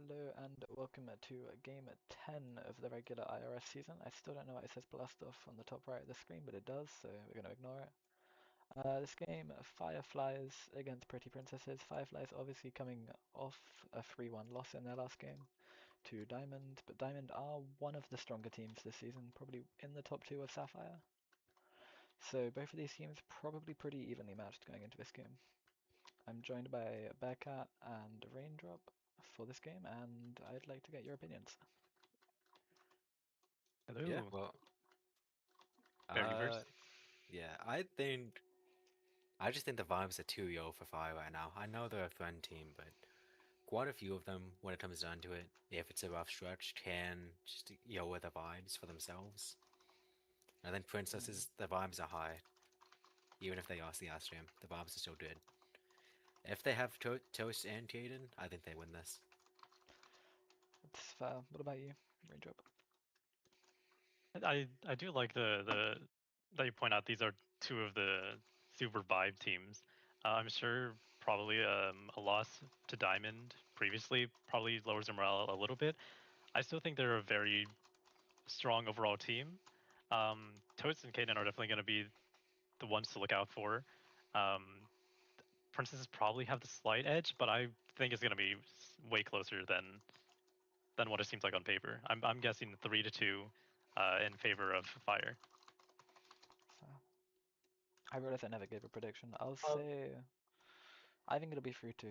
Hello and welcome to game 10 of the regular IRS season. I still don't know why it says blast off on the top right of the screen, but it does, so we're going to ignore it. This game, Fireflies against Pretty Princesses. Fireflies obviously coming off a 3-1 loss in their last game to Diamond, but Diamond are one of the stronger teams this season, probably in the top two of Sapphire. So both of these teams probably pretty evenly matched going into this game. I'm joined by Bearcat and Raindrop for this game, and I'd like to get your opinions. Yeah, Hello. well, Barry first. yeah, I just think the vibes are too yo for Fire right now. I know they're a fun team, but quite a few of them, when it comes down to it, if it's a rough stretch, can just yo with the vibes for themselves. And then Princesses, the vibes are high. Even if they are the stream, the vibes are still good. If they have Toast and Jaden, I think they win this. That's fair. What about you, Raindrop? I do like the that you point out these are two of the super vibe teams. I'm sure probably a loss to Diamond previously probably lowers their morale a little bit. I still think they're a very strong overall team. Toast and Kaden are definitely going to be the ones to look out for. Um, Princesses probably have the slight edge, but I think it's going to be way closer than what it seems like on paper. I'm guessing 3-2 in favor of Fire. Fair. I realize I never gave a prediction. I'll Um, say I think it'll be 3-2.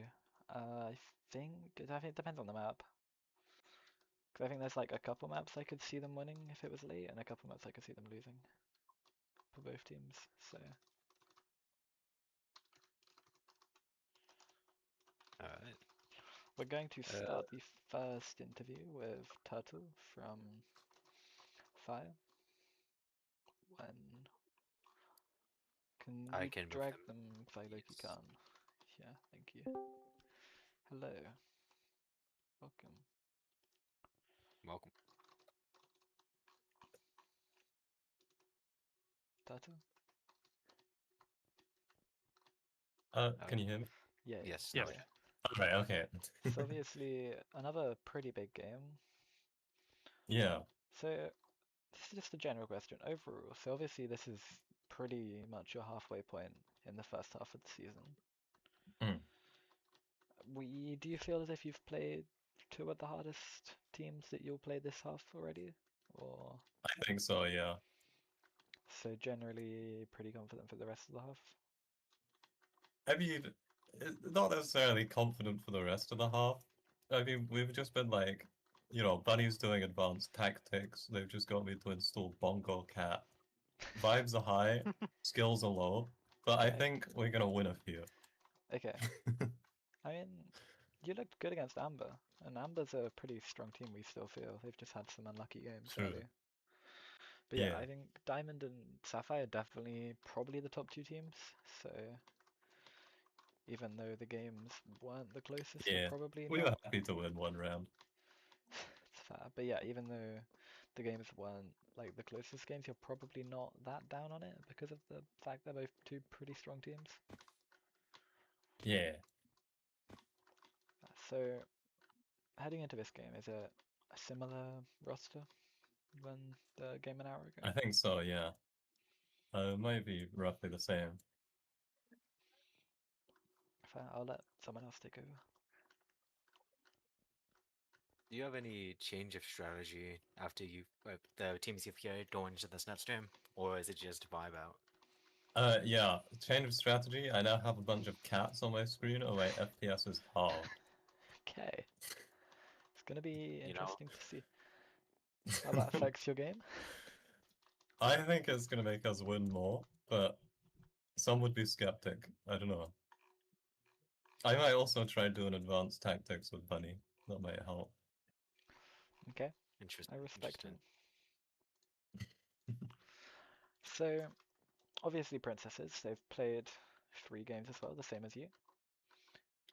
I think it depends on the map. Because I think there's like a couple maps I could see them winning if it was late, and a couple maps I could see them losing for both teams. So Alright. we're going to Uh, start the first interview with Turtle from Fire. When can I you can move drag them. them if I look you Yes. can? Yeah, thank you. Hello, welcome. Welcome. Turtle? can you hear me? Yeah, Yes, yeah, now Yes. we yeah. can. Right, okay. So obviously another pretty big game. Yeah. So this is just a general question overall. So obviously this is pretty much your halfway point in the first half of the season. Mm. Do you feel as if you've played two of the hardest teams that you'll play this half already? Or I think so, yeah. so generally pretty confident for the rest of the half? I mean, not necessarily confident for the rest of the half. I mean, we've just been like, Bunny's doing advanced tactics. They've just got me to install Bongo Cat. Vibes are high, skills are low, but I Okay, think we're gonna win a few. okay. I mean, you looked good against Amber, and Amber's a pretty strong team, we still feel. They've just had some unlucky games True. early. But yeah, Yeah. I think Diamond and Sapphire definitely probably the top two teams. So even though the games weren't the closest, you're Yeah. probably We were not. happy to win one round. It's fair. But yeah, even though the games weren't like the closest games, you're probably not that down on it because of the fact they're both two pretty strong teams. Yeah. So heading into this game, is it a similar roster than the game an hour ago? I think so, yeah. It might be roughly the same. Fair. I'll let someone else take over. Do you have any change of strategy after the teams you've carried going into this next stream, or is it just vibe out? Yeah, change of strategy. I now have a bunch of cats on my screen, and my FPS is halved. Okay. It's gonna be You know, interesting to see how that affects your game. I think it's gonna make us win more, but some would be skeptic. I don't know. I might also try doing advanced tactics with Bunny. That might help. Okay, I interesting, respect interesting. him. So, obviously Princesses, they've played 3 games as well, the same as you.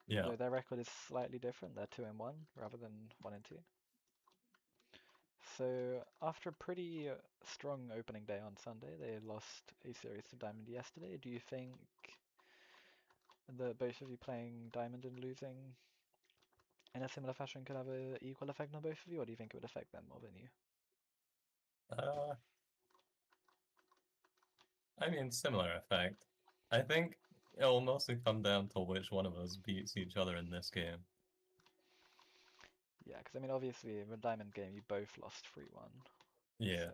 Yeah. Though their record is slightly different, they're 2-1 rather than 1-2. So, after a pretty strong opening day on Sunday, they lost a series to Diamond yesterday. Do you think the both of you playing Diamond and losing in a similar fashion could have an equal effect on both of you, or do you think it would affect them more than you? I mean, similar effect. I think it'll mostly come down to which one of us beats each other in this game. Yeah, because I mean, obviously, in the Diamond game, you both lost 3-1. Yeah.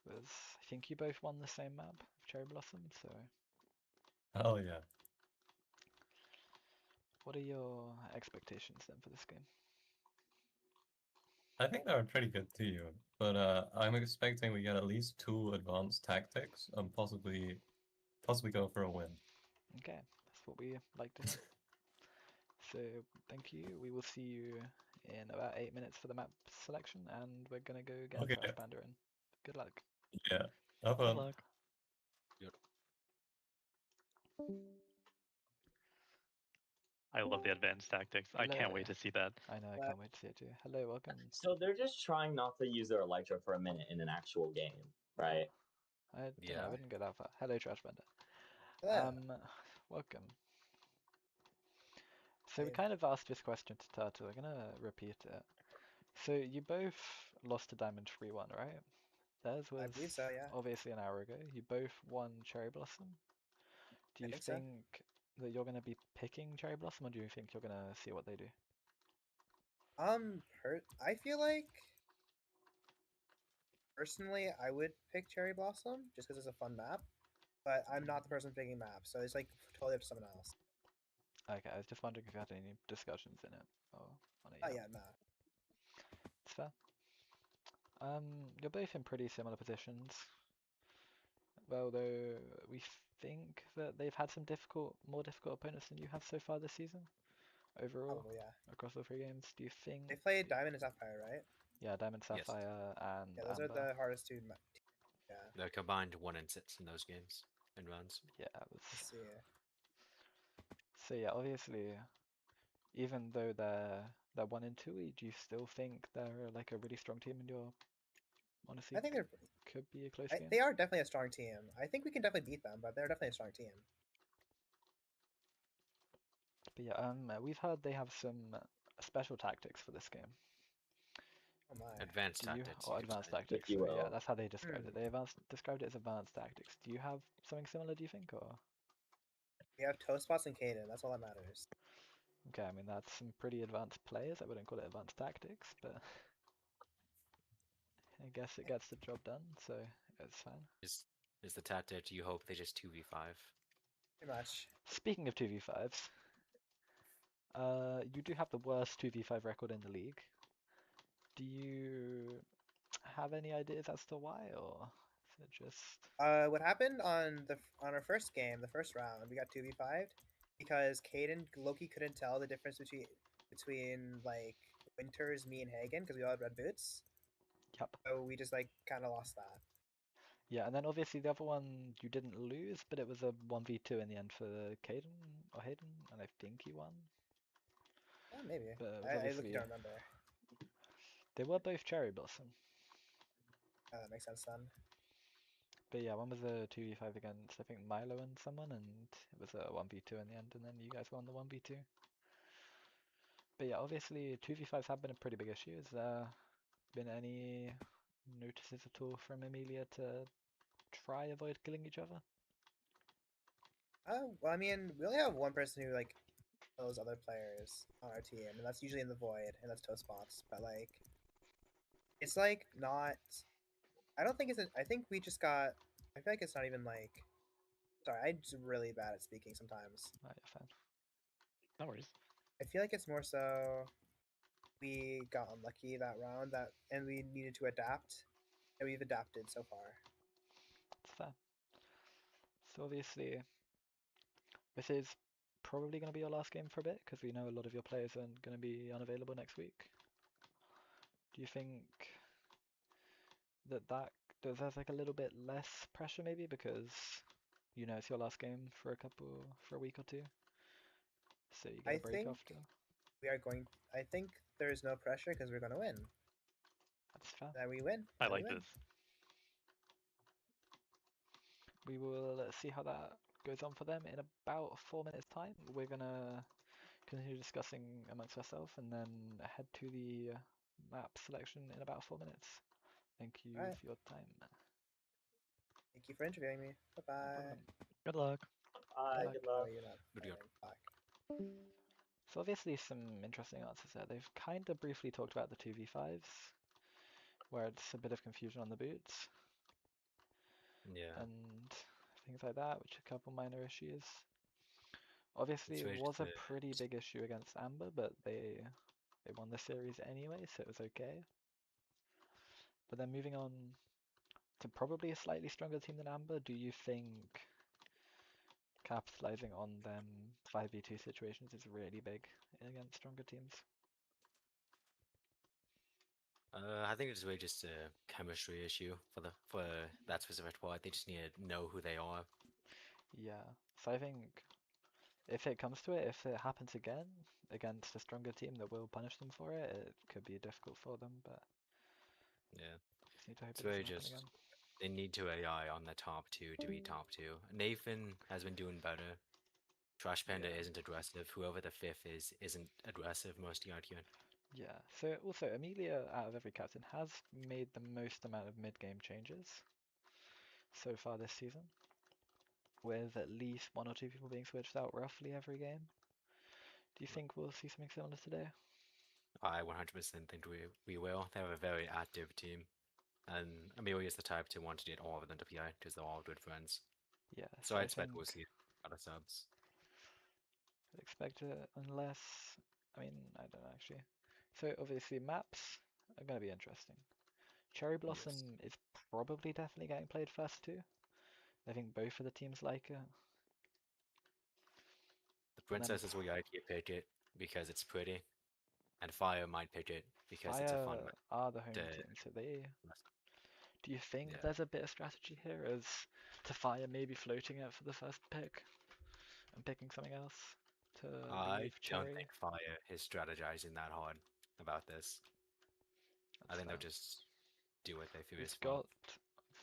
So, I think you both won the same map of Cherry Blossom, so Hell yeah. what are your expectations then for this game? I think they were pretty good too, but I'm expecting we get at least 2 advanced tactics and possibly go for a win. Okay, that's what we like to hear. So, thank you. We will see you in about 8 minutes for the map selection, and we're gonna go get Okay. Trash Panda in. Good luck. Yeah. Have Good fun. luck. I love the advanced tactics. I can't wait to see that. I know, I can't wait to see it too. Hello, welcome. So they're just trying not to use their Elytra for a minute in an actual game, right? I don't know, Yeah. I wouldn't go that far. Hello, Trash Panda. Yeah. Welcome. So we kind of asked this question to Turtle. I'm gonna repeat it. So you both lost to Diamond 3-1, right? Theirs I was believe so, yeah. obviously an hour ago. You both won Cherry Blossom. Do I you think so. think that you're gonna be picking Cherry Blossom, or do you think you're gonna see what they do? I feel like personally I would pick Cherry Blossom just because it's a fun map, but I'm not the person picking maps, so it's like totally up to someone else. Okay, I was just wondering if you had any discussions in it or on it Oh yet. yeah, nah. It's fair. You're both in pretty similar positions. Well, though, we think that they've had some more difficult opponents than you have so far this season, overall, Probably yeah. across all 3 games. Do you think? They played Diamond and Sapphire, right? Yeah, Diamond, Yes. Sapphire, and Yeah, those Amber. are the hardest two. Yeah. They're combined 1 and 6 in those games in rounds. Yeah, it was. Let's see. So yeah, obviously, even though they're 1 and 2 each, you still think they're like a really strong team, and you're honestly I think could be a close game. they are definitely a strong team. I think we can definitely beat them, but they're definitely a strong team. But yeah, we've heard they have some special tactics for this game. Oh my. Advanced Do you, tactics. or you could advanced say. tactics? If you Sorry, yeah, will. that's how they described it. They described it as advanced tactics. Do you have something similar? Do you think, or? We have Toe Spots and Kaden. That's all that matters. Okay, I mean that's some pretty advanced players. I wouldn't call it advanced tactics, but I guess it gets the job done, so it's fine. Is the tactic you hope they just 2v5? Pretty much. Speaking of 2v5s, you do have the worst 2v5 record in the league. Do you have any ideas as to why, or is it just? What happened on our first game, the first round, we got 2v5'd because Caden Loki couldn't tell the difference between like Winters, me, and Hagen because we all had red boots. Yep. So we just like kind of lost that. Yeah, and then obviously the other one you didn't lose, but it was a 1v2 in the end for Caden or Hayden, and I think he won. Maybe. But it was I obviously don't remember. they were both Cherry Blossom. That makes sense then. But yeah, one was a 2v5 against I think Milo and someone, and it was a 1v2 in the end, and then you guys won the 1v2. But yeah, obviously 2v5s have been a pretty big issue. Has there been any notices at all from Emilia to try avoid killing each other? Well, I mean, we only have one person who like kills other players on our team, and that's usually in the void, and that's Toe Spots. But like, it's like not. I don't think it's. I think we just got. I feel like it's not even like. Sorry, I'm just really bad at speaking sometimes. Oh, yeah, fine. No worries. I feel like it's more so we got unlucky that round and we needed to adapt, and we've adapted so far. It's fair. So obviously, this is probably going to be your last game for a bit, because we know a lot of your players are going to be unavailable next week. Do you think that there's like a little bit less pressure maybe because you know it's your last game for a week or two, so you get I a break think after? we are going. I think there is no pressure because we're going to win. That's fair. That we win. I then we like win. this. We will see how that goes on for them in about 4 minutes time. We're gonna continue discussing amongst ourselves and then head to the map selection in about 4 minutes. Thank you Alright. for your time. Thank you for interviewing me. Bye No bye. problem. Good luck. Bye. luck. Good Oh, luck. you're not Good luck. firing. Fuck. So obviously some interesting answers there. They've kind of briefly talked about the 2v5s, where it's a bit of confusion on the boots Yeah. and things like that, which are a couple minor issues. Obviously, It's it really was just a pretty big issue against Amber, but they won the series anyway, so it was okay. But then moving on to probably a slightly stronger team than Amber, do you think capitalizing on them 5v2 situations is really big against stronger teams? I think it's really just a chemistry issue for that specific part. They just need to know who they are. Yeah, so I think if it comes to it, if it happens again against a stronger team that will punish them for it, it could be difficult for them, but Yeah. just need to hope It's it doesn't really happen just again. they need to rely on the top two to be top two. Nathan has been doing better. Trash Panda Yeah. isn't aggressive. Whoever the fifth is isn't aggressive most of the time. Yeah, so also Amelia, out of every captain, has made the most amount of mid-game changes so far this season, with at least one or two people being switched out roughly every game. Do you think we'll see something similar today? I 100% think we will. They have a very active team, and Amelia's the type to want to get all of them to PI because they're all good friends. Yeah, So so I I expect think we'll see other subs. I'd expect it unless, I mean, I don't know actually. So obviously maps are going to be interesting. Cherry Blossom Yes. is probably definitely getting played first too. I think both of the teams like it. The But then princess is where I pick it because it's pretty, and Fire might pick it because it's a Fire fun map. are the home to- team, so they. Do you think Yeah. there's a bit of strategy here as to Fire maybe floating it for the first pick and picking something else to I leave don't Cherry? think Fire is strategizing that hard about this. I That's think fair. they'll just do what they feel is We've fun. got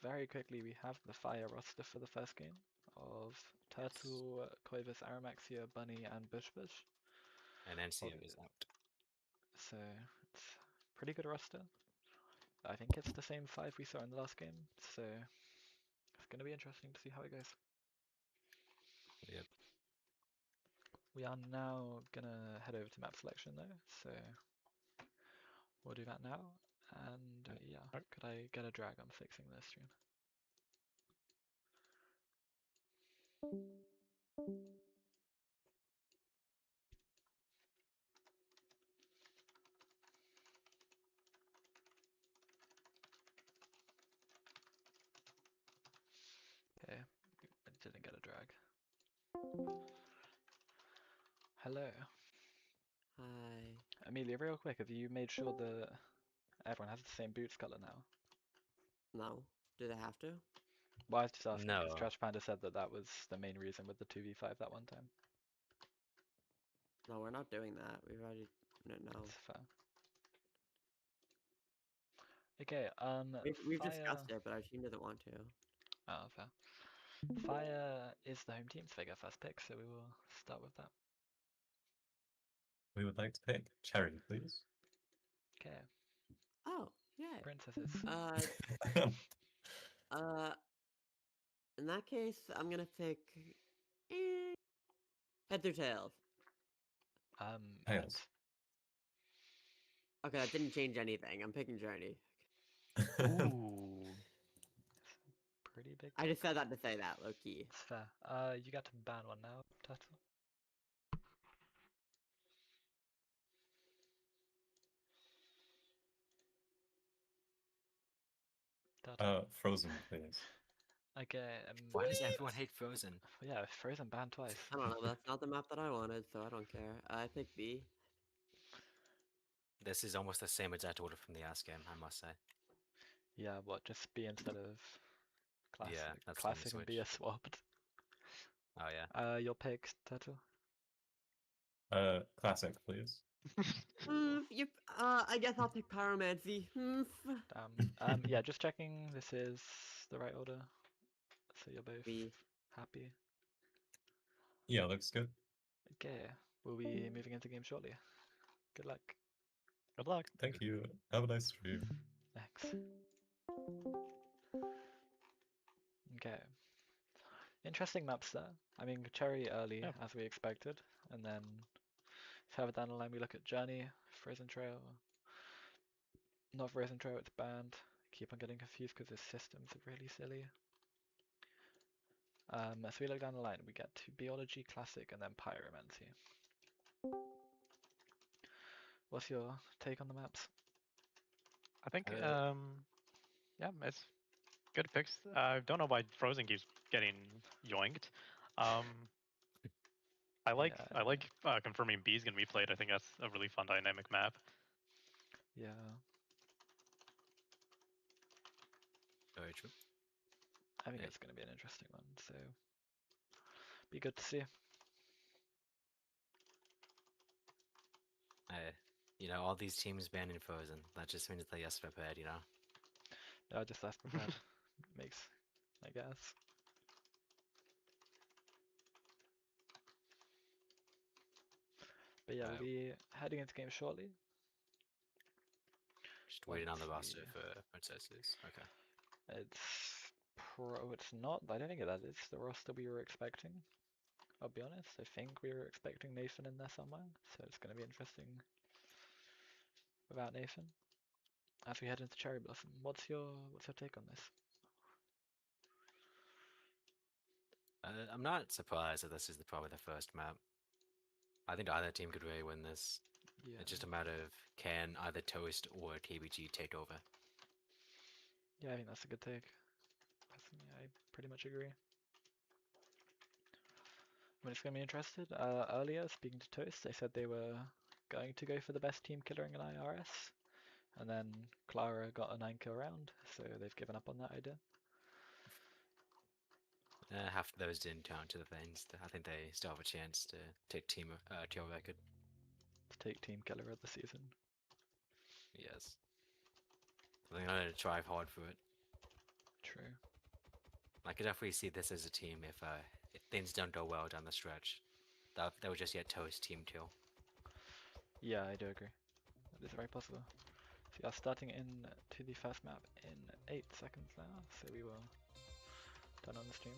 very quickly. We have the Fire roster for the first game of Yes. Turtle, Koivus, Aramaxia, Bunny, and Bush Bush. And NCO Obvi- is out. So it's pretty good roster. I think it's the same five we saw in the last game, so it's going to be interesting to see how it goes. Yep. We are now going to head over to map selection though, so we'll do that now. And yeah, Alright. could I get a drag? I'm fixing this stream. Okay, I didn't get a drag. Hello. Hi. Amelia, real quick, have you made sure that everyone has the same boots color now? No. Do they have to? Well, I was just asking because No. Trash Panda said that that was the main reason with the 2v5 that one time. No, we're not doing that. We've already. No. That's fair. Okay, We've Fire. discussed it, but our team doesn't want to. Oh, fair. Fire is the home team, so they get first pick, so we will start with that. We would like to pick Cherry, please. Okay, Oh, yeah. princesses. In that case, I'm gonna pick heads or tails. Heads. Tails. Okay, that didn't change anything. I'm picking Journey. Ooh. Pretty big. I just said that to say that, low key. It's fair. You got to ban one now, Turtle. Turtle. Frozen, please. Okay, Why does everyone hate Frozen? yeah, Frozen banned twice. I don't know. That's not the map that I wanted, so I don't care. I pick B. This is almost the same exact order from the last game, I must say. Yeah, what, just B instead of classic? Yeah, that's the only Classic and B switch. are swapped. Oh yeah. Your pick, Turtle. Classic, please. I guess I'll pick Pyromancy. Yeah, just checking this is the right order. So you're both B. happy. Yeah, looks good. Okay, We'll be moving into game shortly. Good luck. Good luck. Thank you. Have a nice stream. Thanks. Okay. Interesting maps there. I mean, Cherry early, Yep. as we expected, and then further down the line we look at Journey, Frozen Trail. Not Frozen Trail, it's banned. Keep on getting confused because the systems are really silly. So we look down the line, we get to Biology, Classic, and then Pyromancy. What's your take on the maps? I think Uh, yeah, it's good picks. I don't know why Frozen keeps getting yoinked. I like confirming B is gonna be played. I think that's a really fun dynamic map. Yeah. Very true. I think Yeah. it's going to be an interesting one, so be good to see. You know, all these teams banning Frozen. That just means they're less prepared, you know? No, just less prepared. Makes, I guess. But yeah, we'll be heading into game shortly. Just waiting on the Once roster for princesses. Okay. It's not. I don't think that is the roster we were expecting. I'll be honest. I think we were expecting Nathan in there somewhere, so it's going to be interesting without Nathan. As we head into Cherry Blossom, what's your take on this? I'm not surprised that this is probably the first map. I think either team could really win this. Yeah. It's just a matter of can either Toast or TBG take over. Yeah, I think that's a good take. I pretty much agree. I'm just going to be interested. Earlier, speaking to Toast, they said they were going to go for the best team killer in IRS, and then Clara got a 9-kill round, so they've given up on that idea. Half of those didn't turn out to the things. I think they still have a chance to take team record. To take team killer of the season. Yes. I think I'm going to try hard for it. True. I could definitely see this as a team if things don't go well down the stretch. They would just get Toast team 2. Yeah, I do agree. That is very possible. So we are starting in to the first map in 8 seconds now, so we will done on the stream.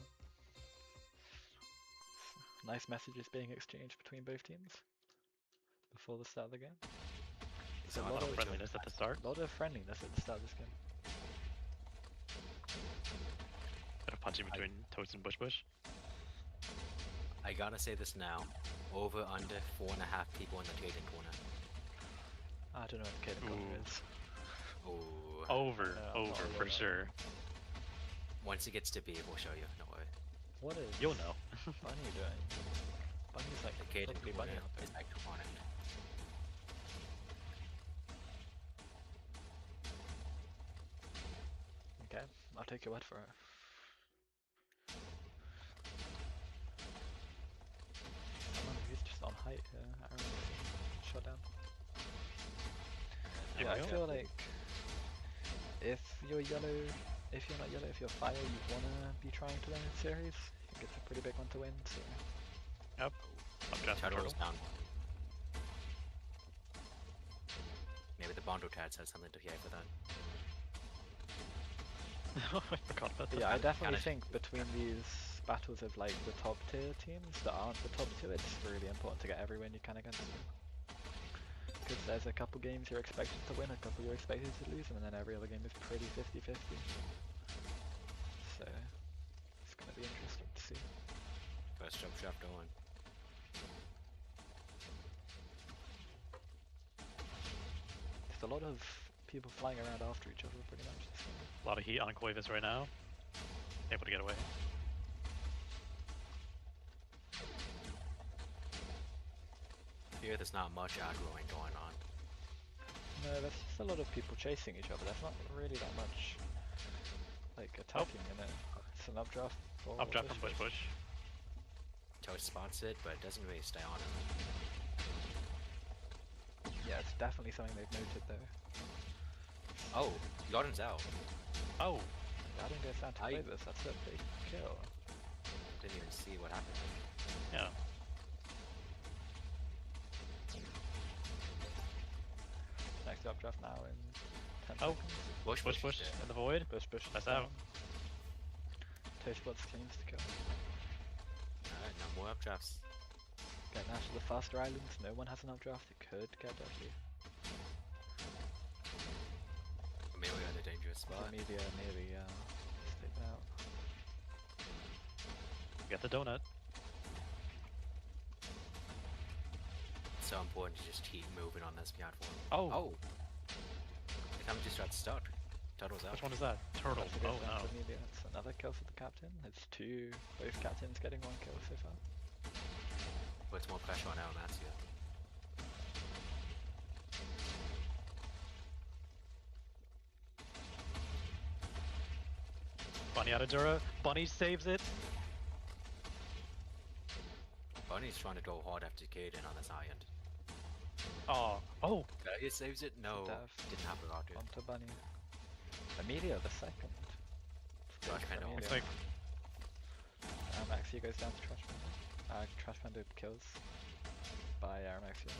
Nice messages being exchanged between both teams before the start of the game. So A lot of friendliness at the start. A lot of friendliness at the start of this game. Bit of punching between Toast and Bush Bush. I gotta say this now. Over under 4.5 people in the trading corner. I don't know what the Kaden corner is. Oh. Over I'm not for aware. sure. Once it gets to B, we'll show you. No worry. What is You'll know. Bunny doing? Bunny's like The Kaden lovely corner bunny out there. is active on it. Okay, I'll take your word for it. Someone who's just on height here. Aaron shut down. There Yeah, we I go. feel like if you're yellow, if you're not yellow, if you're fire, you wanna be trying to win a series. I think it's a pretty big one to win. So Yep. Updraft from Turtle is Turtle. down. Maybe the Bondo Tats has something to say for that. I forgot about that. yeah, I definitely kinda- think between these battles of like the top tier teams that aren't the top two, it's really important to get every win you can against them. Because there's a couple games you're expected to win, a couple you're expected to lose, and then every other game is pretty 50-50. So it's going to be interesting to see. First jump shaft on. There's a lot of people flying around after each other pretty much this game. A lot of heat on Cuevas right now. Able to get away. Here, there's not much aggroing going on. No, there's just a lot of people chasing each other. There's not really that much like attacking in it. It's an updraft for Updraft from Bush Bush. Toast spots it, but it doesn't really stay on him. Yeah, it's definitely something they've noted though. Oh, Jordan's out. Oh, Garden goes down to I- Cuevas, that's a big kill. Didn't even see what happened. yeah. the updraft now in 10 Oh. seconds. Bush Push, push is in the void. Bush is That's down. out. Toastbot's cleans to kill. Alright, no more updrafts. Getting out to the faster islands. No one has an updraft. It could get dodgy. Maybe we're in a dangerous spot. Media nearly just taken out. Get the donut. It's so important to just keep moving on this platform. Oh. Oh! The camera just got stuck. Turtle's out. Which one is that? Turtle. That's a good Oh one no. for Media. It's another kill for the captain. It's both captains getting one kill so far. Puts more pressure on Elmatia. Bunny out of Dura. Bunny saves it. Bunny's trying to go hard after Kaden on this island. Oh. Oh. He saves it? No. Dev. Didn't have a rocket. Onto Bunny. Amelia the second. Trash Panda. It's like Aramaxia goes down to Trash Panda. Trash Panda kills by Aramaxia.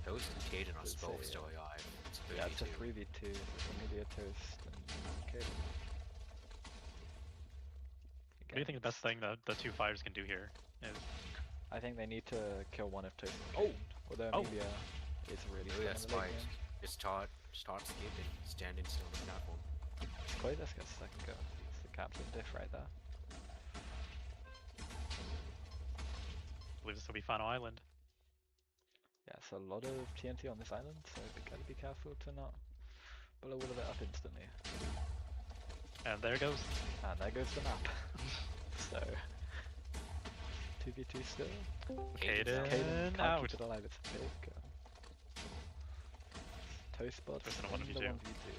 Toast and Kaden are It's both a- still alive. It's Yeah, it's a 3v2. 3v2 with Amelia, Toast, and Kaden. what do you think the best thing that the two fighters can do here is? I think they need to kill one of Toast and Oh! Kaden. Although Oh! Amelia is really Amelia strong in the late spiked. game. Just start skipping, standing still on the platform. Koidas gets the second go. It's the captain diff right there. I believe this will be final island. Yeah, it's a lot of TNT on this island, so gotta be careful to not blow all of it up instantly. And there goes. And there goes the map. So 2v2 still. Kaden Kaden can't out. keep it alive, it's a big Toast spots Just in a in 1v2. the 1v2.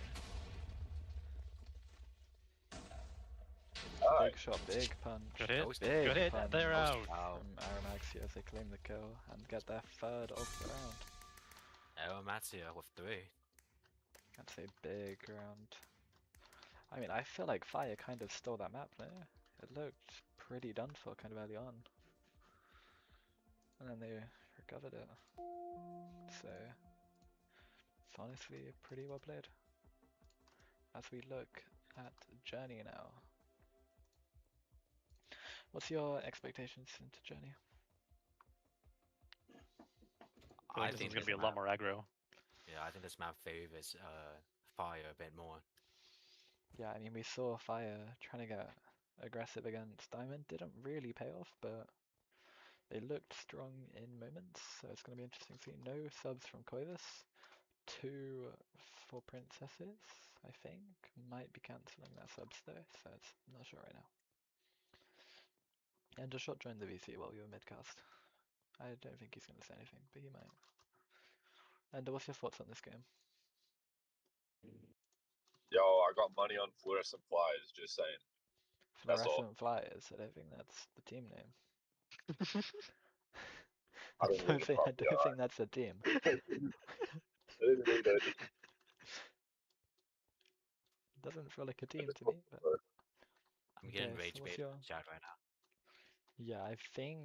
Big shot, big punch. Good hit. Toast. Big Good hit. punch They're out. Wow. from Aramaxia as they claim the kill and get their third of the round. Elmatia with 3. That's a big round. I mean, I feel like Fire kind of stole that map there. It looked pretty done for kind of early on. And then they recovered it. So, it's honestly pretty well played. As we look at Journey now. What's your expectations into Journey? I feel like this is gonna be a lot more aggro. Yeah, I think this map favors Fire a bit more. Yeah, I mean, we saw Fire trying to get aggressive against Diamond. Didn't really pay off, but they looked strong in moments. So it's going to be interesting to see. No subs from Koivis. 2 for Princesses, I think. Might be cancelling their subs though, so it's not sure right now. And just shot joined the VC while you were midcast. I don't think he's going to say anything, but he might. And what's your thoughts on this game? Yo, I got money on fluorescent flyers, just saying. That's all. Fluorescent Flyers, I don't think that's the team name. I don't really I don't think that's a team. Doesn't feel like a team to me, but I'm getting okay, rage so what's bait your... in the chat right now. Yeah, I think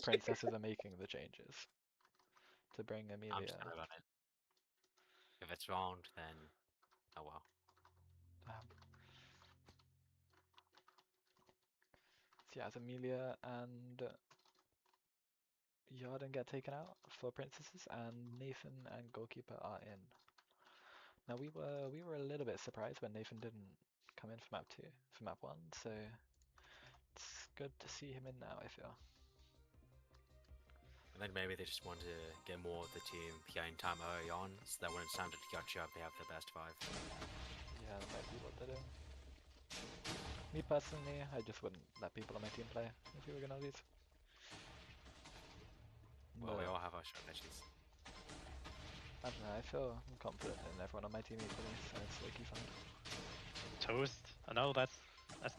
Princesses are making the changes to bring I'm Amelia. just gonna run it. If it's wrong, then oh well. So yeah, as Amelia and Yarden get taken out for Princesses, and Nathan and Goalkeeper are in. Now we were a little bit surprised when Nathan didn't come in for map 2, for map 1, so it's good to see him in now, I feel. I think maybe they just want to get more of the team behind time early on, so that when it's time to catch up, they have the best 5. Yeah, that might be what they're doing. Me personally, I just wouldn't let people on my team play if we were gonna lose. Well, we But all have our strategies. I don't know, I feel confident in everyone on my team equally, so it's like you fine. Toast. Oh no, that's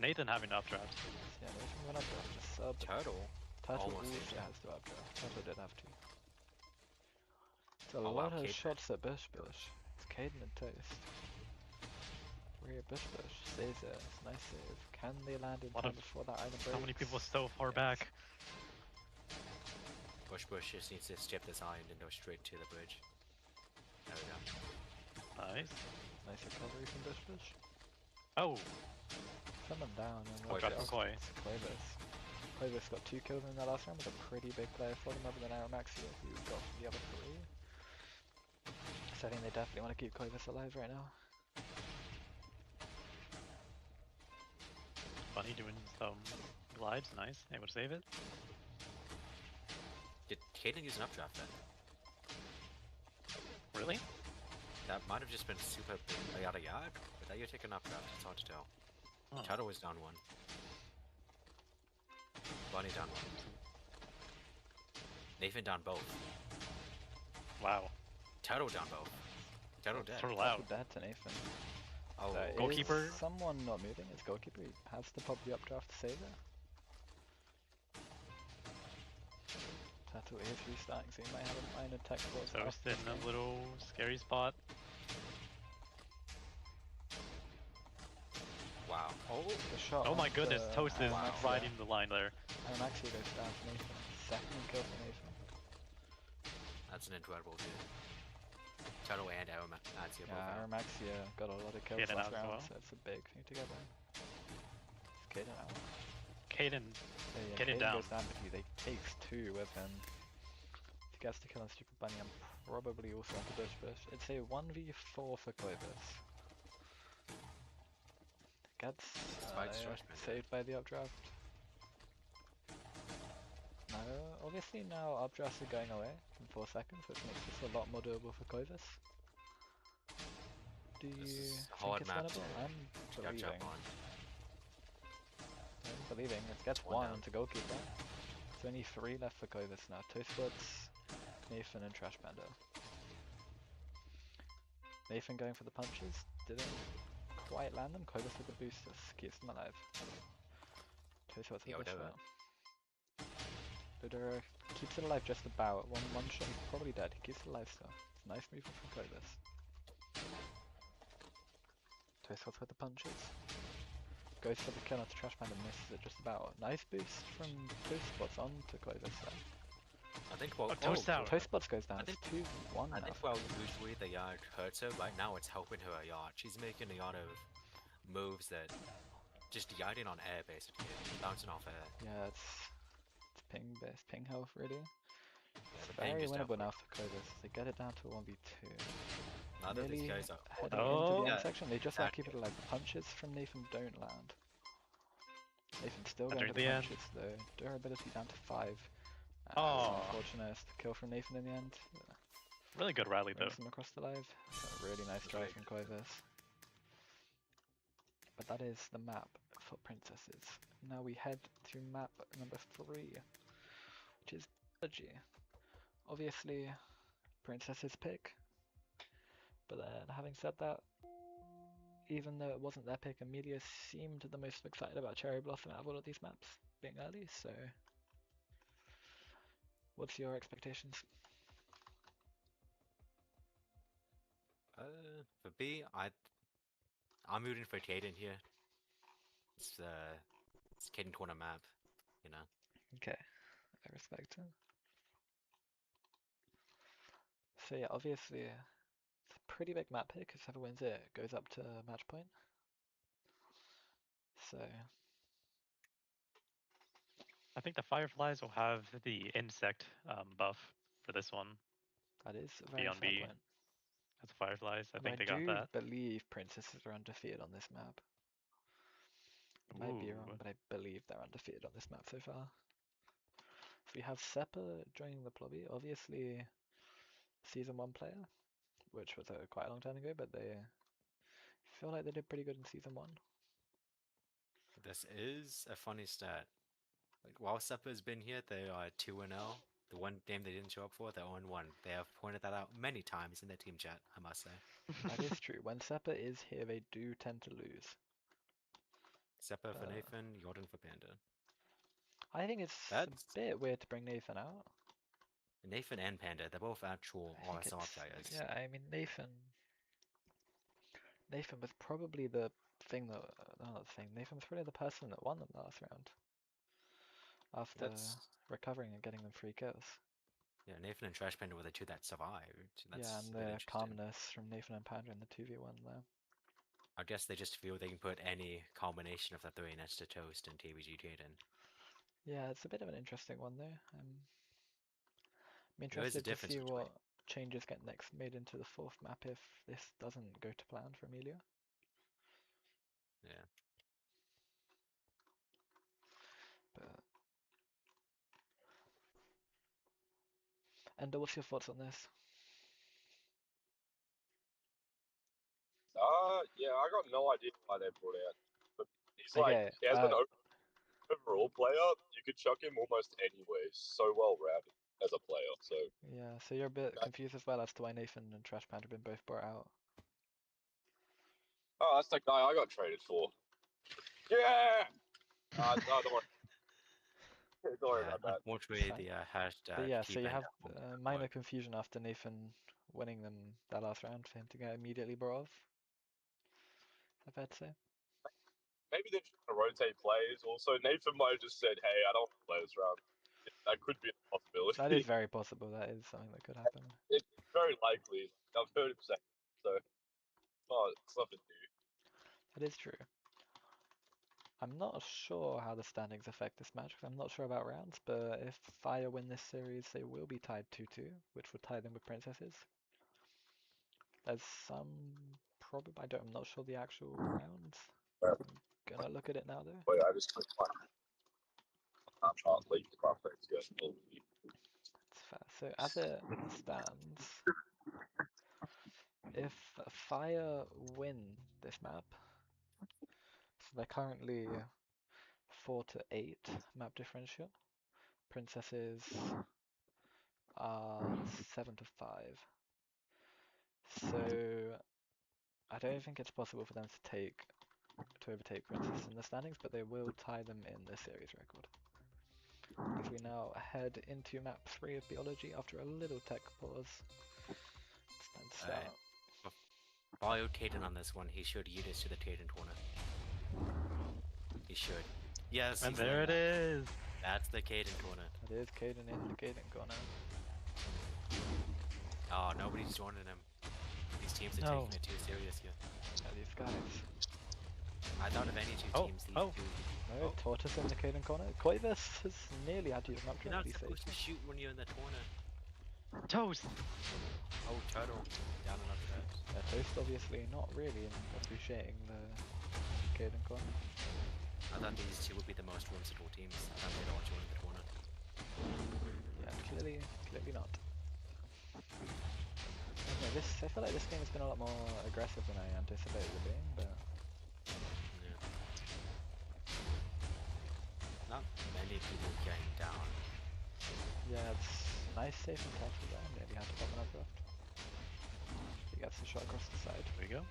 Nathan having to updraft. Yeah, Nathan went up there. Sub. Turtle. Turtle almost also did. has to updraft. Turtle did have to. It's a Oh, wow, lot of Caden. shots at Bush. It's Caden and Toast. We're here, Bush. Saves it. It's a nice save. Can they land in Lot time of- before that island breaks? So many people so far Yes. back. Bush just needs to skip this island and go straight to the bridge. There we go. Nice. Nice recovery from Bush Bush. Oh, Someone down and Koi watch drop out. from Koi. It's Clovis. Clovis got 2 kills in the last round with a pretty big player for them other than Aramaxia, who got the other 3. So I think they definitely want to keep Clovis alive right now. Bunny doing some glides. Nice. Able to save it. Did Caden use an updraft then? Really? That might have just been super yada yada, but that you're taking updraft, it's hard to tell. Oh. Shadow was down 1. Bunny down 1. Nathan down both. Wow. Turtle down both. Turtle dead. Turtle out. Dead to Nathan. Oh, There Goalkeeper? is someone not moving. His goalkeeper. He has to pop the updraft to save it. Turtle is restarting, so he might have a minor tech force. Toast in a little scary spot. wow. Oh, The shot Oh my onto goodness, Toast is Aramaxia. riding the line there. Aramaxia goes down to Nathan. Second kill for Nathan. that's an incredible dude. Turtle and Aramaxia both Yeah, out. Aramaxia got a lot of kills Kaden last out as round, well. so it's a big thing to get there. Kaden out. Caden. Yeah, Kaden Kaden down. goes down, but he takes 2 with him. If he gets to kill on Stupid Bunny, I'm probably also onto Bush Bush. It's a 1v4 for Clovis. Gets Spike Stretch Bender. saved by the updraft. No, obviously now updrafts are going away in 4 seconds, which makes this a lot more doable for Clovis. Do This you is a think hard it's map winnable? to I'm catch believing. up on. I'm believing. It gets It's 1 1 down. onto goalkeeper. There's only 3 left for Clovis now. Toastbuds, Nathan and Trash Panda. Nathan going for the punches. Didn't quite land them. Clovis with the boosters. Keeps them alive. Toastbuds with Yo, the Dodo. shot. Dodo keeps it alive just about. One shot, he's probably dead. He keeps it alive still. It's a nice movement from Clovis. Toastbuds with the punches. Goes for the kill onto Trash Panda, misses it just about. Nice boost from Toastbuds onto Clovis there. I think well, Toast out. Toastbuds goes down. I It's think- 2-1 I now. think well usually the yard hurts her. Right now it's helping her a lot. She's making a lot of moves that just yarding on air basically, bouncing off air. Yeah, it's ping based, ping health really. Yeah, It's the ping very is winnable now definitely. for Clovis. They get it down to 1v2. Now that these Nearly guys are heading Oh, into the yeah, end section. They just about exactly. keep it alive. The punches from Nathan don't land. Nathan still going Entering for the the end. punches though. Durability down to 5. Aw. Unfortunate. It's the kill from Nathan in the end. Really good rally though. Brings them across the live. A really nice That's try really from good. Clovis. But that is the map for princesses. Now we head to map number 3, which is biology. Obviously, princesses pick. But then, having said that, even though it wasn't their pick, Amelia seemed the most excited about Cherry Blossom out of all of these maps being early. So, what's your expectations? For B, I'm rooting for Caden here. It's Caden corner map, you know. Okay, I respect it. So yeah, obviously, it's a pretty big map pick. If whoever wins it goes up to match point. So I think the Fireflies will have the insect buff for this one. that is a B very on fair B. point. As the Fireflies, I Although think they I got do that. believe princesses are undefeated on this map. I might be Ooh. wrong, but I believe they're undefeated on this map so far. So we have Seppa joining the Plobby, obviously Season 1 player, which was quite a long time ago, but they feel like they did pretty good in Season 1. This is a funny stat. Like while Seppa's been here, they are 2-0. The one game they didn't show up for, they're 0-1. They have pointed that out many times in their team chat, I must say. That is true. When Seppa is here, they do tend to lose. Seppa for Nathan, Jordan for Panda. I think it's That's a bit weird to bring Nathan out. Nathan and Panda, they're both actual I think RSR it's, players. yeah, I mean Nathan was probably the thing that, not the thing, Nathan was probably the person that won them last round. After That's recovering and getting them 3 kills. Yeah, Nathan and Trash Panda were the two that survived. That's yeah, a and bit the interesting. calmness from Nathan and Panda in the 2v1 there. I guess they just feel they can put any combination of the three next to Toast and TBG Jaden. Yeah, it's a bit of an interesting one there. I'm There is a interested to difference see between. what changes get next made into the 4th map if this doesn't go to plan for Amelia. Yeah. But Ender, what's your thoughts on this? Yeah, I got no idea why they brought out. But he's Okay, like, as an overall player, you could chuck him almost anywhere. He's so well rounded as a player. So yeah, so you're a bit confused as well as to why Nathan and Trash Panda have been both brought out. oh, that's the guy I got traded for. Yeah. No, don't worry. Don't worry about that. Unfortunately, Fine. the hashtag. But yeah, so you have minor but- confusion after Nathan winning them that last round for him to get immediately brought off. I've had to say. Maybe they're trying to rotate players. Also, Nathan might have just said, "Hey, I don't want to play this round." That could be a possibility. That is very possible. That is something that could happen. It's very likely. I've heard him say so. Oh, it's nothing new. That is true. I'm not sure how the standings affect this match because I'm not sure about rounds, but if Fire win this series, they will be tied 2-2, which would tie them with Princesses. There's some probably I'm not sure the actual rounds. I'm gonna look at it now though. Wait, I just clicked my. I'm not late to my friends yet. It's fair. So as it stands, if Fire win this map, so they're currently 4-8 map differential. Princesses are 7-5. So I don't think it's possible for them to overtake Princess in the standings, but they will tie them in the series record. As we now head into map 3 of Biology after a little tech pause. It's time to start. Follow Caden on this one. He should lead us to the Caden corner. He should. Yes, And there it is. That's the Caden corner. It is Caden in the Caden corner. Oh, nobody's joining him. These teams are taking it too serious here. Yeah, these guys. I thought of any two teams, these two. No, Tortoise in the Caden corner. Koivus has nearly had to use an upgrade You're not to be safe. supposed to shoot when you're in the corner. Toast. Oh, Turtle. Down another steps. Yeah, Toast obviously not really appreciating the Caden corner. I thought these two would be the most whimsical teams. I thought they'd all join the corner. Yeah, clearly not. I feel like this game has been a lot more aggressive than I anticipated it being, but Yeah. Not many people getting down. yeah, it's nice safe and careful there. Maybe had to pop an uplift. He gets the shot across the side. There we go.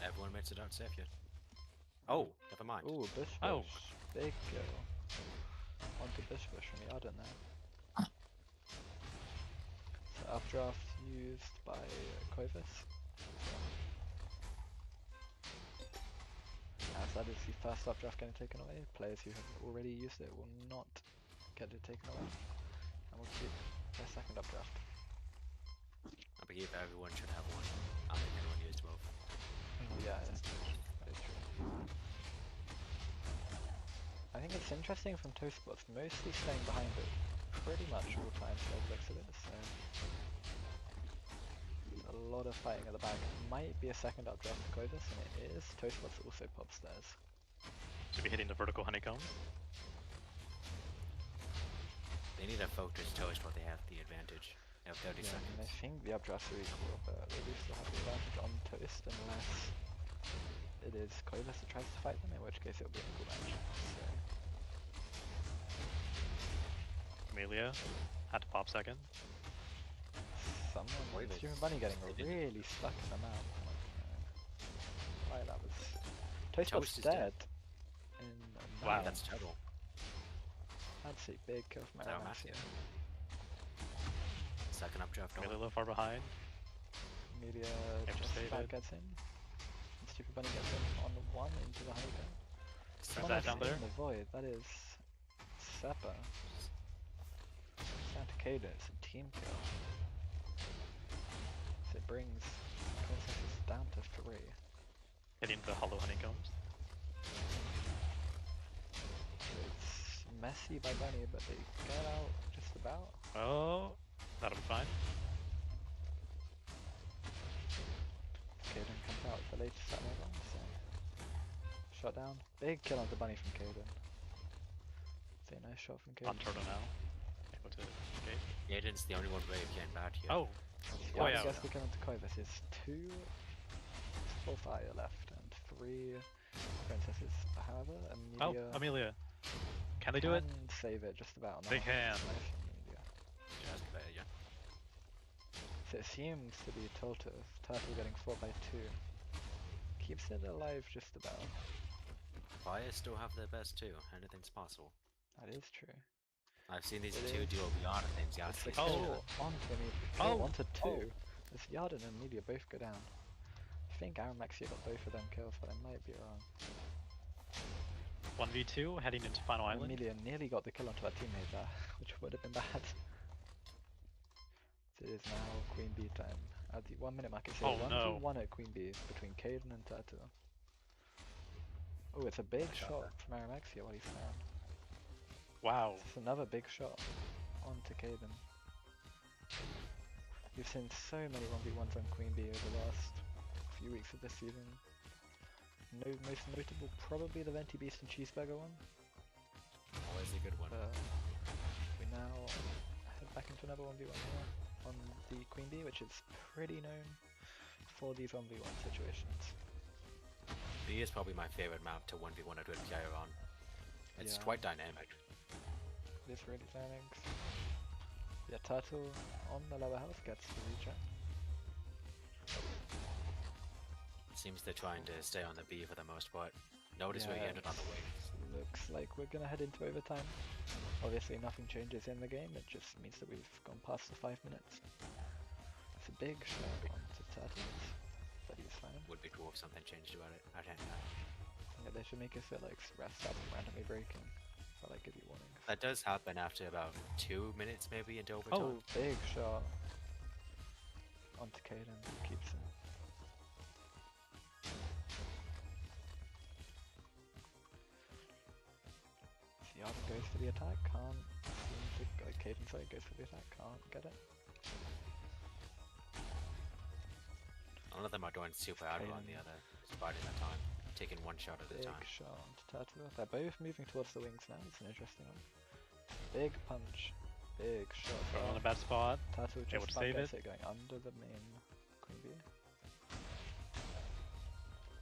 Everyone makes it out safe yet. Oh, never mind. Ooh, Bush. Oh. Big kill. Onto Bush from Yarden there. So updraft used by Koivus. As that is the first updraft getting taken away. Players who have already used it will not get it taken away. And will keep their second updraft. I believe everyone should have one. I think everyone used both. Yeah, that is true. I think it's interesting from Toast Spots, mostly staying behind it pretty much all times by the looks of it, so a lot of fighting at the back. Might be a second updraft for Koivus, and it is. Toast Spots also pop stairs. Should be hitting the vertical honeycomb. They need to focus Toast while they have the advantage. They have 30 Yeah, seconds. and I think the updrafts are equal, but they do still have the advantage on Toast unless it is Koivus that tries to fight them, in which case it'll be an equal match. So. Amelia had to pop second. Someone, Stupid Bunny getting really stuck in the map. Why that was... Toast Toast is dead. Wow. That's Turtle. That's a big kill from That Aramax match, here. Second updraft. Amelia a little far behind. Media Never just stated. about gets in. And Stupid Bunny gets in on the one into the honeycomb. Turns that down there. In the void, that is Seppa. Trying to Caden, it's a team kill. So it brings Princesses down to 3. Hitting the hollow honeycombs. It's messy by Bunny, but they get out just about. Oh, that'll be fine. Caden comes out with the latest at level, so shot down. Big kill onto Bunny from Caden. So nice shot from On Caden. turtle now. Able to escape. Aiden's the only one brave getting back here. Oh, Yeah, Oh, I yeah. guess we come into Koi versus 2 full fire left and 3 princesses. However, oh, Amelia Amelia. Can they do it? can save it just about. They Nice, can. nice from Amelia. Just there, yeah. So it seems to be Turtle getting fought by 2. Keeps it alive just about. Fire still have their best too. Anything's possible. That is true. I've seen these It two is. duo beyond things. Yeah, It's the Oh. kill onto Amelia. Oh. Kill onto 2. Oh. This Yard and Amelia both go down. I think Aramaxia got both of them kills, but I might be wrong. 1v2 heading into Final Island. Amelia nearly got the kill onto her teammate there, which would have been bad. So it is now Queen Bee time. At the 1 minute mark, it's a Oh, 1v1 no. at Queen Bee between Caden and Tatu. Oh, it's a big shot from Aramaxia while he's down. Wow. It's another big shot onto Caden. We've seen so many 1v1s on Queen Bee over the last few weeks of this season. Most notable probably the Venti Beast and Cheeseburger one. Always a good one. We now head back into another 1v1 here on the Queen Bee, which is pretty known for these 1v1 situations. B is probably my favorite map to 1v1 at player on. It's Yeah. quite dynamic. It is really dynamic. Yeah, Turtle on the lower health gets the reject. Seems they're trying to stay on the B for the most part. Notice where he Yeah, ended on the wing. Looks like we're gonna head into overtime. Obviously nothing changes in the game, it just means that we've gone past the 5 minutes. It's a big shot onto Turtles, but he's fine. Would be cool if something changed about it. I don't know. Yeah, they should make it so like rest stops randomly breaking, or like give you warnings. That does happen after about 2 minutes maybe into overtime. Oh, big shot onto Caden, keeps him. Yarden goes for the attack, can't seem to, like Caden sorry, goes for the attack, can't get it. None of them are going super out on the other, just biding their time, taking one shot at a Big time. shot onto Turtle. They're both moving towards the wings now, it's an interesting one. Big punch, big shot. Turtle in a bad spot. Turtle Able just to about save gets it. it going under the main Queen Bee.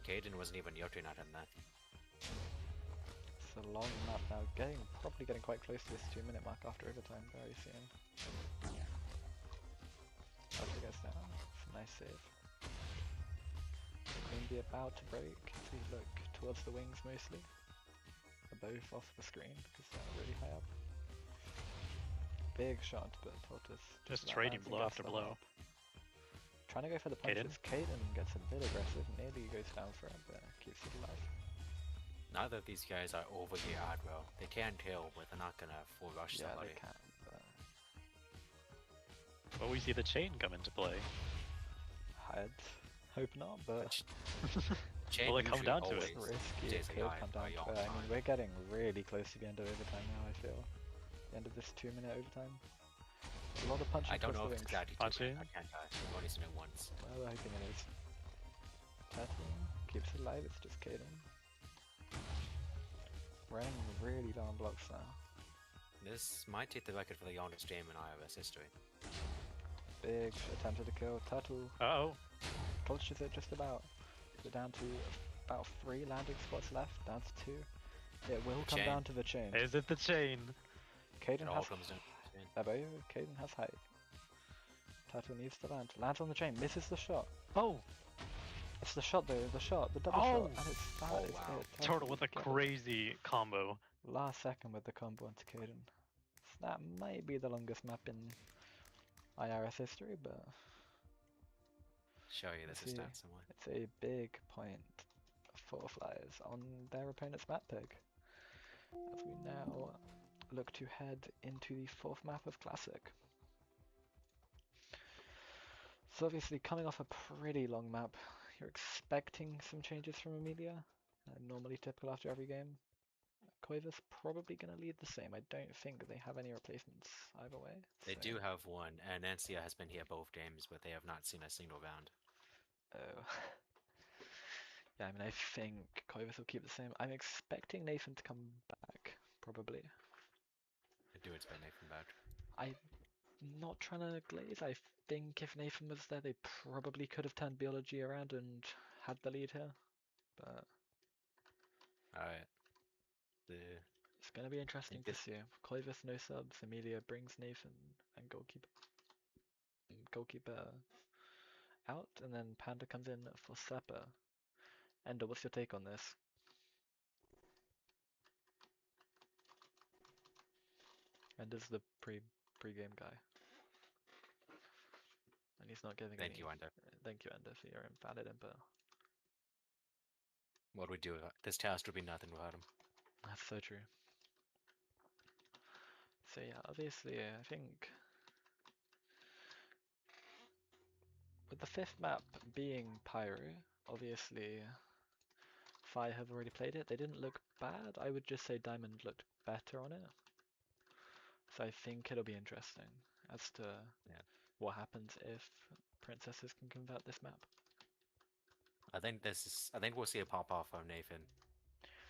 Caden wasn't even yottering at him there. It's a long map now, probably getting quite close to this 2 minute mark after overtime very soon. Turtle gets down, it's a nice save. Queen Bee about to break, as we look towards the wings mostly. They're both off the screen because they're really high up. Big shot to put Tortoise. Just that trading lands and blow gets after the blow. hop. Trying to go for the Caden? punches. Caden gets a bit aggressive, nearly goes down for it, but keeps it alive. Neither of these guys are overly aggro. They can kill, but they're not gonna full rush Yeah, somebody. they can, but But we see the chain come into play. I'd hope not, but Chain Will it come usually down to it? always risky. It stays could alive come down very to long it. I mean, time. we're getting really close to the end of overtime now, I feel. The end of this 2 minute overtime. A lot of punching I don't across know the if it's wings. exactly Punching? I can't tell. I've only seen it once. Well, we're hoping it is. Turtle keeps it alive, it's just Caden. Running really long blocks now. This might take the record for the longest game in IRS history. Big attempted to kill. Turtle Uh-oh. clutches it just about. We're down to about 3 landing spots left, down to 2. It will come Chain. down to the chain. Is it the chain? Caden It all has comes down to the chain. Caden has height. Turtle needs to land. Lands on the chain, misses the shot. Oh! It's the shot though, the double Oh! shot, and it's that Oh, is wow. it. Turtle with a gets it. crazy combo. Last second with the combo onto Caden. That might be the longest map in IRS history, but Show you this See. stat somewhere. it's a big point for Flyers on their opponent's map pick. As we now look to head into the 4th map of Classic. So obviously coming off a pretty long map, you're expecting some changes from Amelia. Normally typical after every game. Koiva's probably going to lead the same. I don't think they have any replacements either way. They so- do have one, and Nancia has been here both games, but they have not seen a single round. Oh. Yeah, I mean, I think Koiva's will keep the same. I'm expecting Nathan to come back, probably. I do expect Nathan back. I'm not trying to glaze. I think if Nathan was there, they probably could have turned biology around and had the lead here. But Alright. it's going to be interesting to it- see. Koiva's no subs. Amelia brings Nathan and goalkeeper out, and then Panda comes in for Seppa. Ender, what's your take on this? Ender's the pre-game guy. And he's not giving Thank any. you, Ender. Thank you, Ender, for your invalid input. What would we do? This task would be nothing without him. That's so true. So yeah, obviously, I think with the fifth map being Pyro, obviously, Fi have already played it. They didn't look bad. I would just say Diamond looked better on it. So I think it'll be interesting as to what happens if princesses can convert this map. I think we'll see a pop off of Nathan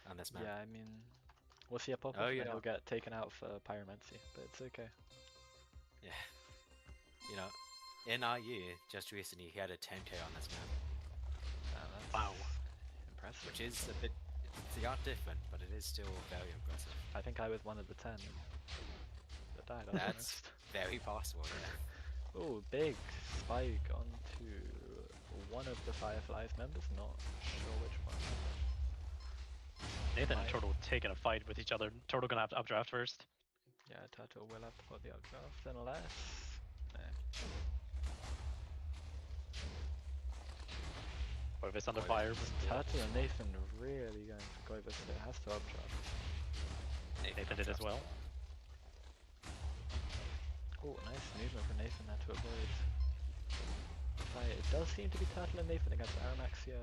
on this map. Yeah, I mean, we'll see a pop Oh, up and yeah. then he'll get taken out for pyromancy, but it's okay. Yeah. You know, in our year, just recently, he had a 10k on this map, That's Wow. impressive. which is a bit. They are different, but it is still very impressive. I think I was one of the 10 that died. I'll be That's very possible, yeah. Oh, big spike onto one of the Fireflies members. Not sure which one. Nathan and Might- Turtle taking a fight with each other. Turtle gonna have to updraft first. Yeah, Turtle will have to put the updraft unless. Or if it's under Koiva's fire. Turtle and Nathan really going for Koiva, so it has to updraft. Nathan did as well. Oh, nice movement from Nathan there to avoid. Right, it does seem to be Turtle and Nathan against Aramaxia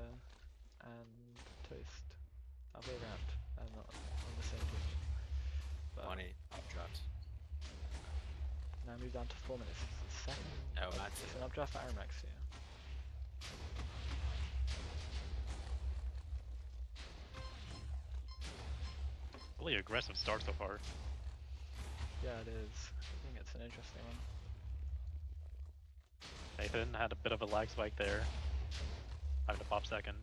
and Toast. Other way around, and not on the same team. But Money updraft. now move down to 4 minutes. It's the second. Oh, that's It's it. an updraft for Aramaxia. Really aggressive start so far. Yeah, it is. I think it's an interesting one. Nathan had a bit of a lag spike there. Having to pop second.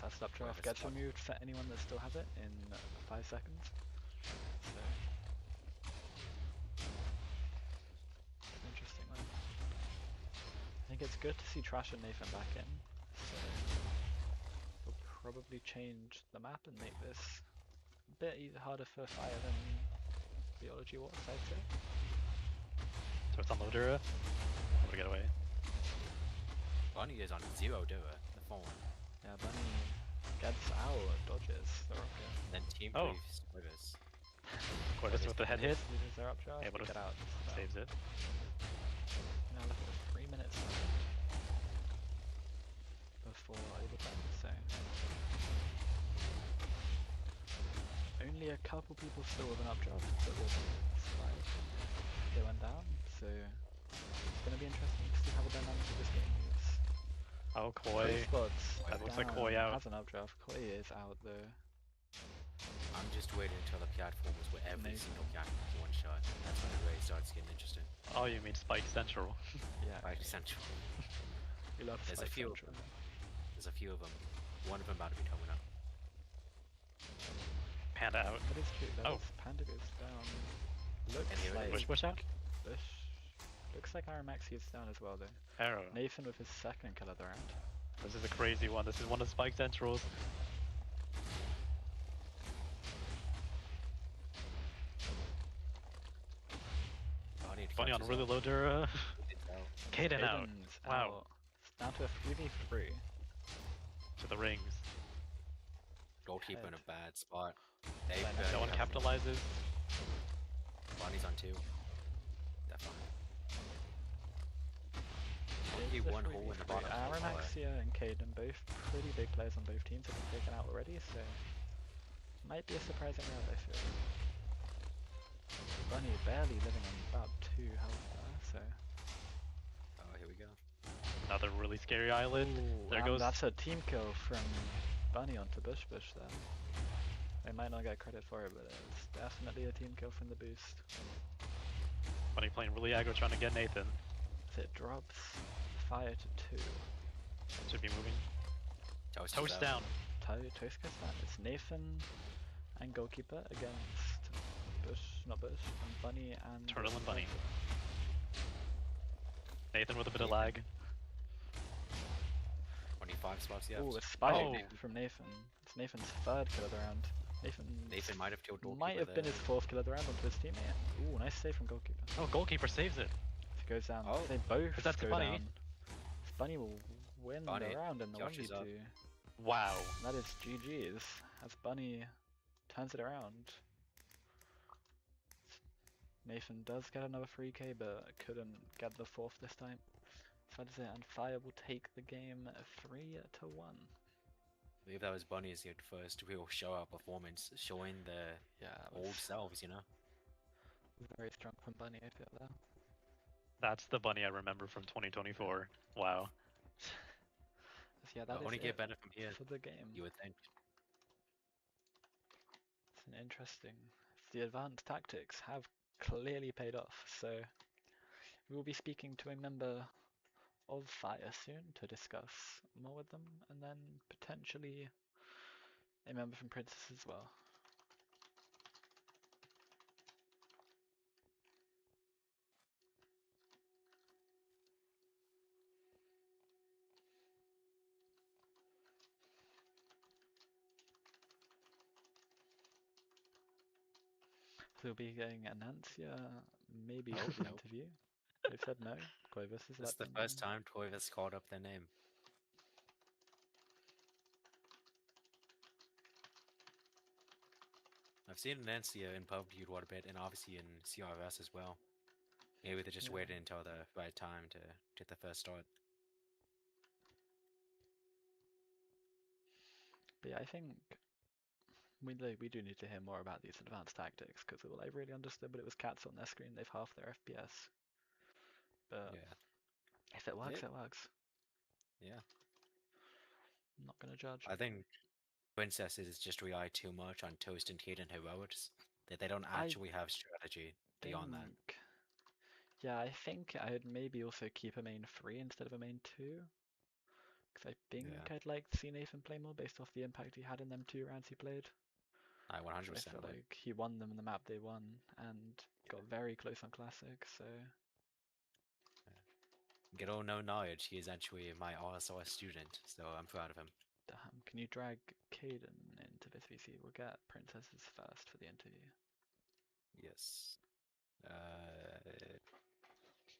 Fast updraft Koiva's gets stuck. removed for anyone that still has it in 5 seconds. So, it's an interesting one. I think it's good to see Trash and Nathan back in. So, we'll probably change the map and make this a bit harder for Fire than Biology was, I'd say. So it's on Lodura. Able to get away. Bonnie is on 0 doer, the phone. Yeah, Bunny gets out, dodges the rocket. And then Team Oh. Briefs Koiva's. Corvus with the head hit. Uses their updraft, Able to get out. just about. Saves it. Now look at the 3 minutes left before overtime, so only a couple people still with an updraft that will survive. They went down, so it's going to be interesting to see how the dynamics of this game moves. Oh, Both Koi. spots That looks like down, Koi out. has an updraft. Koi is out though. I'm just waiting until the platform is where every Amazing. single platform is one shot. That's when it really starts getting interesting. Oh, you mean Spike Central? Yeah, Right, Central. we love There's a Spike few. Central. There's a few of them. One of them about to be coming up. Panda out. That is true. Oh. Panda goes down. Looks And here it like is. Push out? Bush. Looks like Aramaxi is down as well though. Arrow. Nathan with his second kill of the round. This is a crazy one. This is one of Spike Centrals. Funny on really low Dura. Kaden out. Aiden's Wow. out. It's down to a 3v3. To the rings. Goalkeeper in a Head. bad spot. No one capitalizes. Bonnie's on 2. Definitely. only It's a one hole in the 3v3. bottom so far. Aramaxia and Caden, both pretty big players on both teams, have been taken out already, so might be a surprising round, I feel. Bunny barely living on about 2 health there, so... Oh, here we go. Another really scary island. Ooh, There and goes. that's a team kill from Bunny onto Bush Bush there. They might not get credit for it, but it's definitely a team kill from the boost. Bunny playing really aggro, trying to get Nathan. As it drops fire to 2. Should be moving. Toast, Toast down. Toast goes down. It's Nathan and goalkeeper against Bush, not Bush, and Bunny and Turtle and Bunny. goalkeeper. Nathan with a bit of lag. 25 spots left. Ooh, a spike Oh. from Nathan. It's Nathan's 3rd kill of the round. Nathan might have killed goalkeeper might have been there. his 4th kill of the round onto his teammate. Ooh, nice save from goalkeeper. Oh, goalkeeper saves it. If he goes down, Oh. they both But that's go Bunny. down. Bunny will win Bunny, the round in the Josh is up. 1v2. Wow. That is GG's as Bunny turns it around. Nathan does get another 3k, but couldn't get the 4th this time. So that is it, and Fire will take the game 3-1. I believe that was Bunny's first real show-out performance, showing the Yeah, it old was selves, you know? very strong from Bunny, I feel there. That's the Bunny I remember from 2024. Wow. So yeah, that But is only it get better from here, for the game. you would think. It's an interesting. The advanced tactics have clearly paid off, so we will be speaking to a member of Fire soon to discuss more with them, and then potentially a member from Princess as well. So we'll be getting Anancia maybe Oh, for the no. interview. They've said no. Quavis has This let is the them. first time Toivis called up their name. I've seen Nancia in PUBG quite a bit, and obviously in CRS as well. Maybe they just Yeah. waited until the right time to get the first start. But yeah, I think we do need to hear more about these advanced tactics, because all I really understood, but it was cats on their screen. They've halved their FPS. But Yeah, if it works, Yeah. it works. yeah. I'm not gonna judge. I think princesses just rely too much on Toast and Kate and heroics, that they don't actually have strategy beyond that. Think- Yeah, I think I'd maybe also keep a main 3 instead of a main 2. Because I think Yeah. I'd like to see Nathan play more based off the impact he had in them 2 rounds he played. I So 100% I feel would. like he won them in the map they won and got very close on Classic, so Get all no knowledge, he is actually my RSR student, so I'm proud of him. damn. Can you drag Caden into this VC? We'll get Princesses first for the interview. Yes.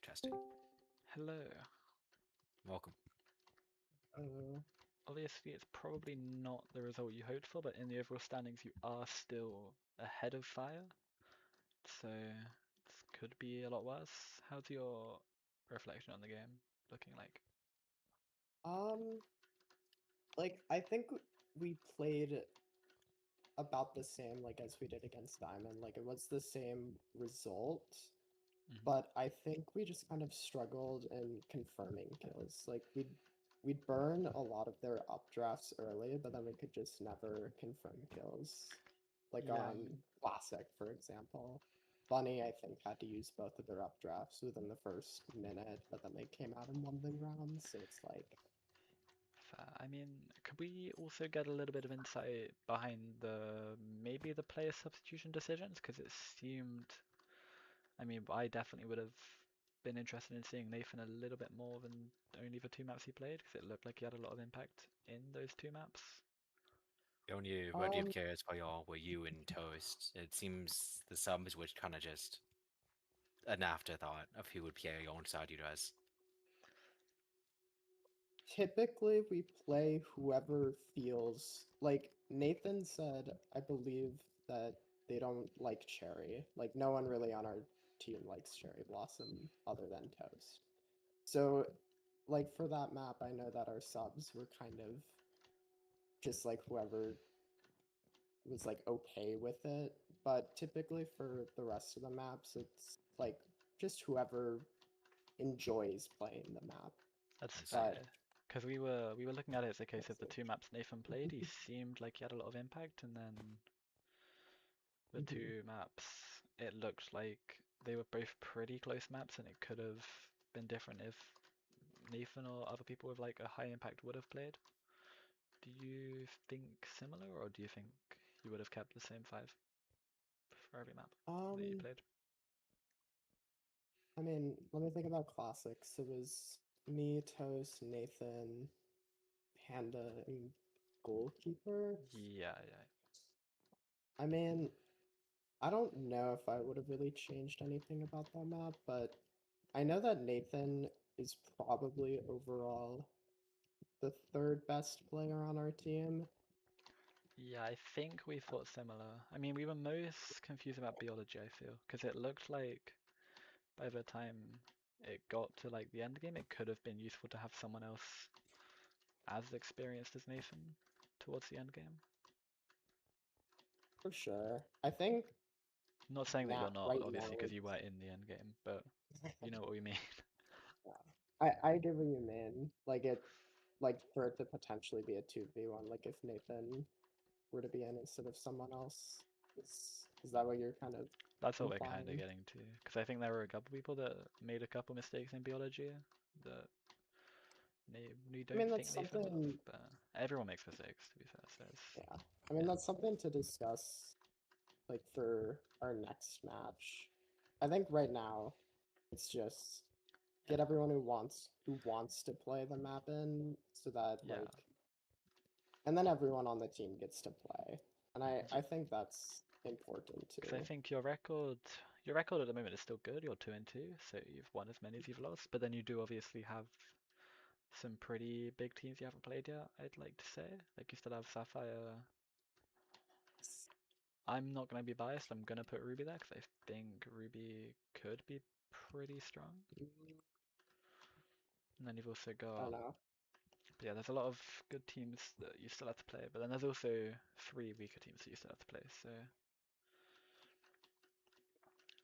Testing. Hello. Welcome. Obviously, it's probably not the result you hoped for, but in the overall standings, you are still ahead of Fire. So this could be a lot worse. How's your reflection on the game looking like? Like I think we played about the same like as we did against Diamond. Like it was the same result, but I think we just kind of struggled in confirming kills. Like we'd burn a lot of their updrafts early, but then we could just never confirm kills. Like Yeah. on Classic, for example. Bunny, I think, had to use both of their updrafts within the first minute, but then they came out and won the round, so it's like Fair. I mean, could we also get a little bit of insight behind maybe the player substitution decisions? Because it seemed, I mean, I definitely would have been interested in seeing Nathan a little bit more than only the 2 maps he played, because it looked like he had a lot of impact in those 2 maps. The only ready of carriers for y'all were you and Toast. It seems the subs were kind of just an afterthought of who would carry alongside you guys. typically we play whoever feels like Nathan said, I believe that they don't like Cherry. Like no one really on our team likes Cherry Blossom other than Toast. So like for that map, I know that our subs were kind of just like whoever was like okay with it, but typically for the rest of the maps, it's like just whoever enjoys playing the map. That's I see. fair. But Because we were looking at it as a case of the Let's two maps Nathan played. He seemed like he had a lot of impact, and then the Mhm. two maps, it looked like they were both pretty close maps, and it could have been different if Nathan or other people with like a high impact would have played. Do you think similar, or do you think you would have kept the same 5 for every map that you played? I mean, let me think about classics. It was me, Toast, Nathan, Panda, and Goalkeeper. Yeah, yeah. I mean, I don't know if I would have really changed anything about that map, but I know that Nathan is probably overall the third best player on our team. Yeah, I think we thought similar. I mean, we were most confused about biology, I feel, because it looked like by the time it got to like the end game, it could have been useful to have someone else as experienced as Nathan towards the end game. For sure. I think Not saying that you're not, right obviously, now because you were in the end game, but you know what we mean. I get what you mean. Like for it to potentially be a 2v1, like if Nathan were to be in instead of someone else. Is that what you're kind of That's what we're kind of implying? getting to, because I think there were a couple people that made a couple mistakes in biology that we I mean, don't that's think Nathan would have, something, but everyone makes mistakes, to be fair, so it's, yeah. I mean, yeah. that's something to discuss, like, for our next match. I think right now, it's just get everyone who wants to play the map in, so that, Yeah. like, and then everyone on the team gets to play. And I think that's important Because I too. think your record at the moment is still good. You're 2-2, so you've won as many as you've lost. But then you do obviously have some pretty big teams you haven't played yet, I'd like to say. Like you still have Sapphire. I'm not gonna be biased. I'm gonna put Ruby there because I think Ruby could be pretty strong. And then you've also I got, don't know. but yeah, there's a lot of good teams that you still have to play. But then there's also 3 weaker teams that you still have to play. So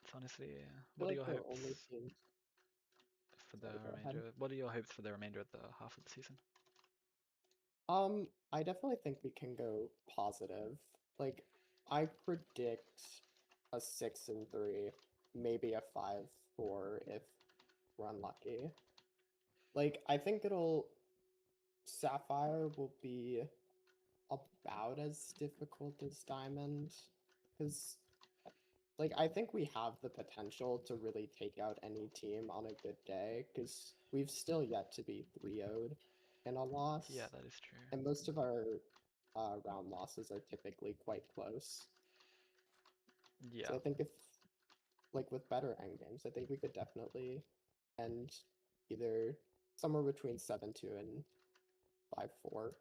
it's honestly, I feel what are like your the hopes only team. for the Sorry, go ahead. remainder? What are your hopes for the remainder of the half of the season? I definitely think we can go positive. Like, I predict a 6-3, maybe a 5-4 if we're unlucky. Like, I think Sapphire will be about as difficult as Diamond, because, like, I think we have the potential to really take out any team on a good day, because we've still yet to be 3-0'd in a loss. Yeah, that is true. And most of our round losses are typically quite close. Yeah, So I think if, like, with better endgames, I think we could definitely end either somewhere between 7-2 and 5-4.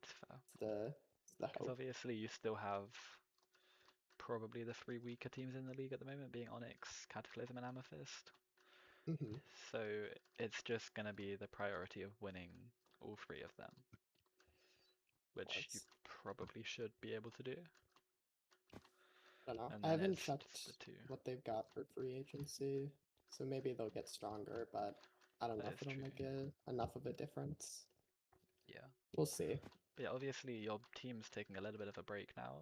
it's fair. The Because hope. obviously you still have probably the 3 weaker teams in the league at the moment, being Onyx, Cataclysm, and Amethyst. Mm-hmm. So it's just gonna be the priority of winning all 3 of them, which you probably should be able to do. I don't know. And I then haven't it's checked just the 2. what they've got for free agency, so maybe they'll get stronger, but I don't know That if is it'll true. make enough of a difference. Yeah. We'll see. But yeah, obviously your team's taking a little bit of a break now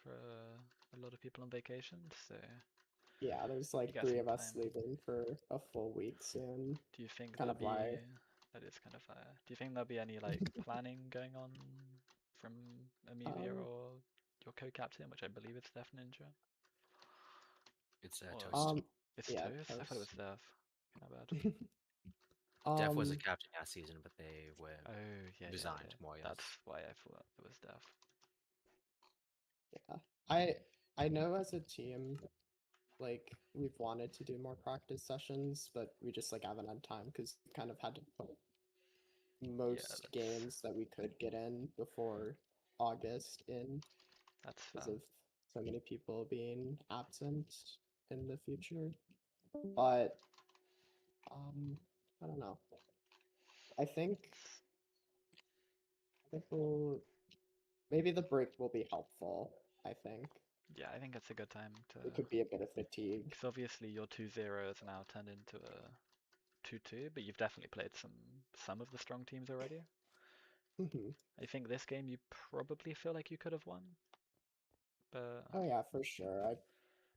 for a lot of people on vacation, so Yeah, there's you like get 3 some of us time. leaving for a full week soon. Do you think Kind there'll of why. be, that is kind of do you think there'll be any like planning going on from Amelia Um, or your co-captain, which I believe it's Steph Ninja? It's Or Toast. it's yeah, Toast? I thought it was Toast. Steph. My bad. Def was the captain last season, but they were Oh, yeah, resigned more or less. That's why I thought it was Steph. Yeah, I know as a team, like we've wanted to do more practice sessions, but we just like haven't had time because we kind of had to put most games that we could get in before August in That's because fair. of so many people being absent in the future. But I don't know. I think we'll maybe the break will be helpful. I think Yeah, I think it's a good time to. it could be a bit of fatigue. Because obviously your 2-0 has now turned into a 2-2, but you've definitely played some of the strong teams already. Hmm. I think this game you probably feel like you could have won, but Oh yeah, for sure.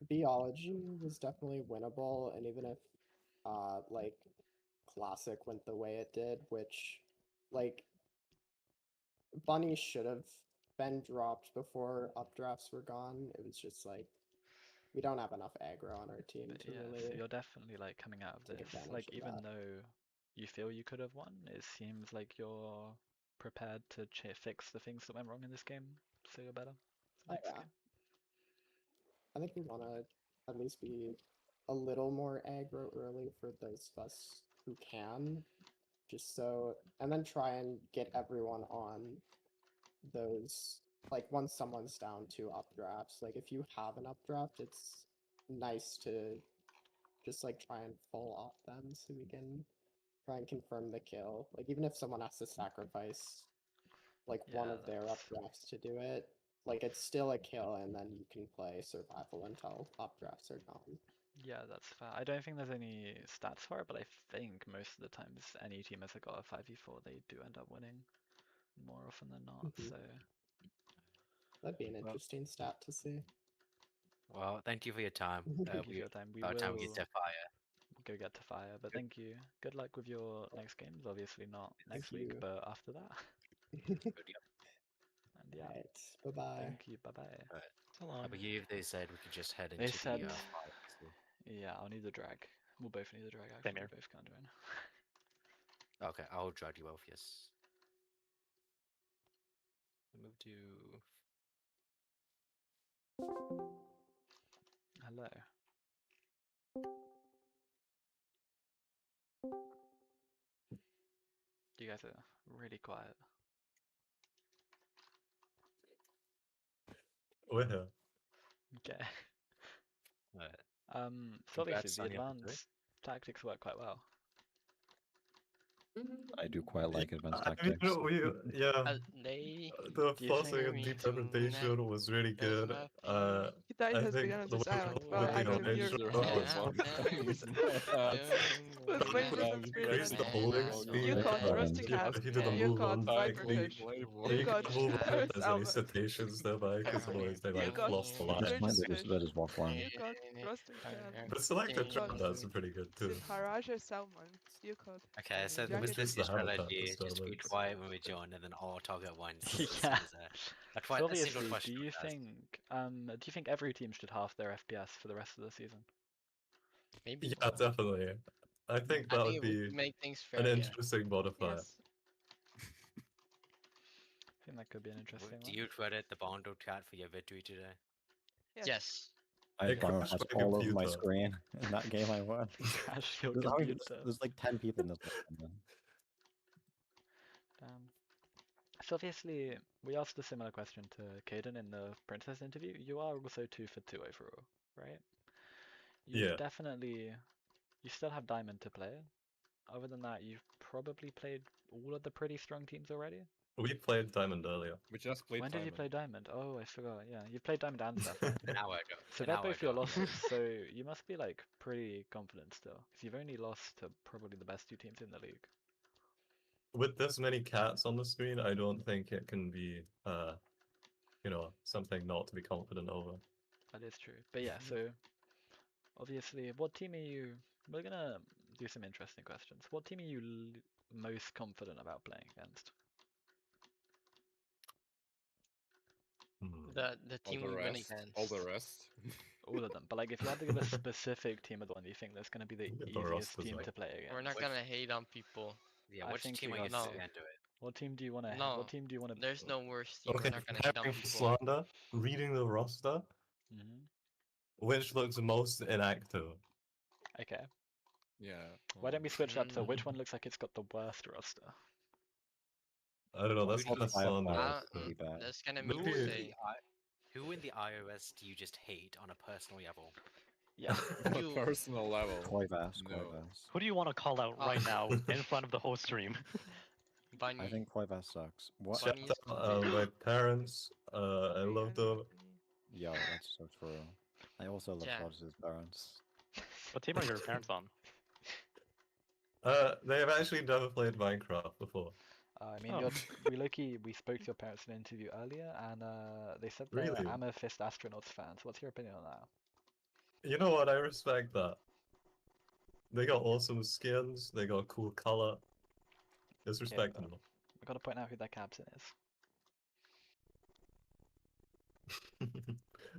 Biology was definitely winnable, and even if like Classic went the way it did, which like Bunny should have been dropped before updrafts were gone. It was just like we don't have enough aggro on our team but to yeah, so really you're definitely like coming out of take this, advantage like of even that. though you feel you could have won, it seems like you're prepared to fix the things that went wrong in this game, so you're better for Oh next yeah, game. I think we want to at least be a little more aggro early for those of us who can, just so, and then try and get everyone on those, like once someone's down 2 updrafts. Like if you have an updraft, it's nice to just like try and full off them so we can try and confirm the kill. Like even if someone has to sacrifice like one Yeah, of their updrafts to do it, like it's still a kill, and then you can play survival until updrafts are gone. yeah, that's fair. I don't think there's any stats for it, but I think most of the times any team has got a 5v4, they do end up winning more often than not. So That'd be an Well- interesting stat to see. Well, thank you for your time. thank you for your time. We By the time we will get to fire. go get to fire, but thank you. Good luck with your next games. Obviously not Thank next week, you. but after that. Good, yep. And yeah, Alright, bye bye. thank you. Bye bye. So long. I believe they said we could just head They into said, the fire. So. yeah, I'll need the drag. We'll both need the drag Same actually. here. We both can't join. Okay, I'll drag you both, yes. Move to... Hello. You guys are really quiet. We're here. Okay. Alright. So obviously Congrats the on your victory. advanced tactics work quite well. I do quite like advanced I mean, tactics. yeah, They the Do you forcing think- and depresentation was really good. He died I has think begun the his way island. with Well, the active orange you're was fun. Plus 20% speed Increase the holding speed. You caught rusty cat. If you did a You move caught on viperfish. you You can got move on if there's any salmon. citations nearby, because otherwise they You like got floss the I just line. find that fish. that is walk line. You got rusty cat. But selective You trap got does pretty good too. Siparaja salmon. You caught. Okay, so Jacket. with this the habitat strategy, just be disturbance. quiet when we join and then all talk at once. Yeah. A So single obviously, question do you per person. think every team should halve their FPS for the rest of the season? Maybe. Yeah, definitely. I think I that think would it would be make things fair. an Yeah. interesting modifier. Yes. I think that could be an interesting Do one. you credit the Bondo chat for your victory today? Yes. I It borrowed crashed has my all over my computer. screen in that game I won. Crash your There's, only- computer. there's like 10 people in this one. Damn. So obviously, we asked a similar question to Caden in the Princess interview. You are also 2 for 2 overall, right? You've Yeah. definitely, you still have Diamond to play. Other than that, you've probably played all of the pretty strong teams already. We played Diamond earlier. We just played When did you play Diamond? Oh, I forgot. Yeah, you played Diamond and Sapphire. An hour ago. So they're both your losses. So you must be like pretty confident still, because you've only lost to probably the best 2 teams in the league. With this many cats on the screen, I don't think it can be, something not to be confident over. That is true. But yeah, so obviously, what team are you? We're gonna do some interesting questions. What team are you most confident about playing against? The team we win against. All the rest. All of them. But like, if you had to give a specific team of the one you think that's gonna be the Yeah, the easiest roster's team like- to play against. We're not gonna hate on people. Yeah, I which think team you are you got to. can't do it? What team do you want to? No, What team do you want to? There's no worse team. We're Okay, not gonna hate on comparing people. Slander, reading the roster, which looks most inactive. Okay. Yeah. Why don't we switch up to which one looks like it's got the worst roster? I don't know, that's Who not do you- Slander. Pretty bad. That's gonna mean Maybe- to say. Who in the IRS do you just hate on a personal level? Yeah. On a You- personal level. Quite vast, quite No. vast. Who do you want to call out right now in front of the whole stream? Bunny. I think quite vast sucks. What? Bunny is My parents, I love them. Yo, that's so true. I also love Yeah. Flores' parents. What team are your parents on? They have actually never played Minecraft before. I mean, Oh. we spoke to your parents in an interview earlier, and they said they're Really? Amethyst Astronauts fans. What's your opinion on that? You know what? I respect that. They got awesome skins. They got cool color. It's respectable. We gotta point out who their captain is.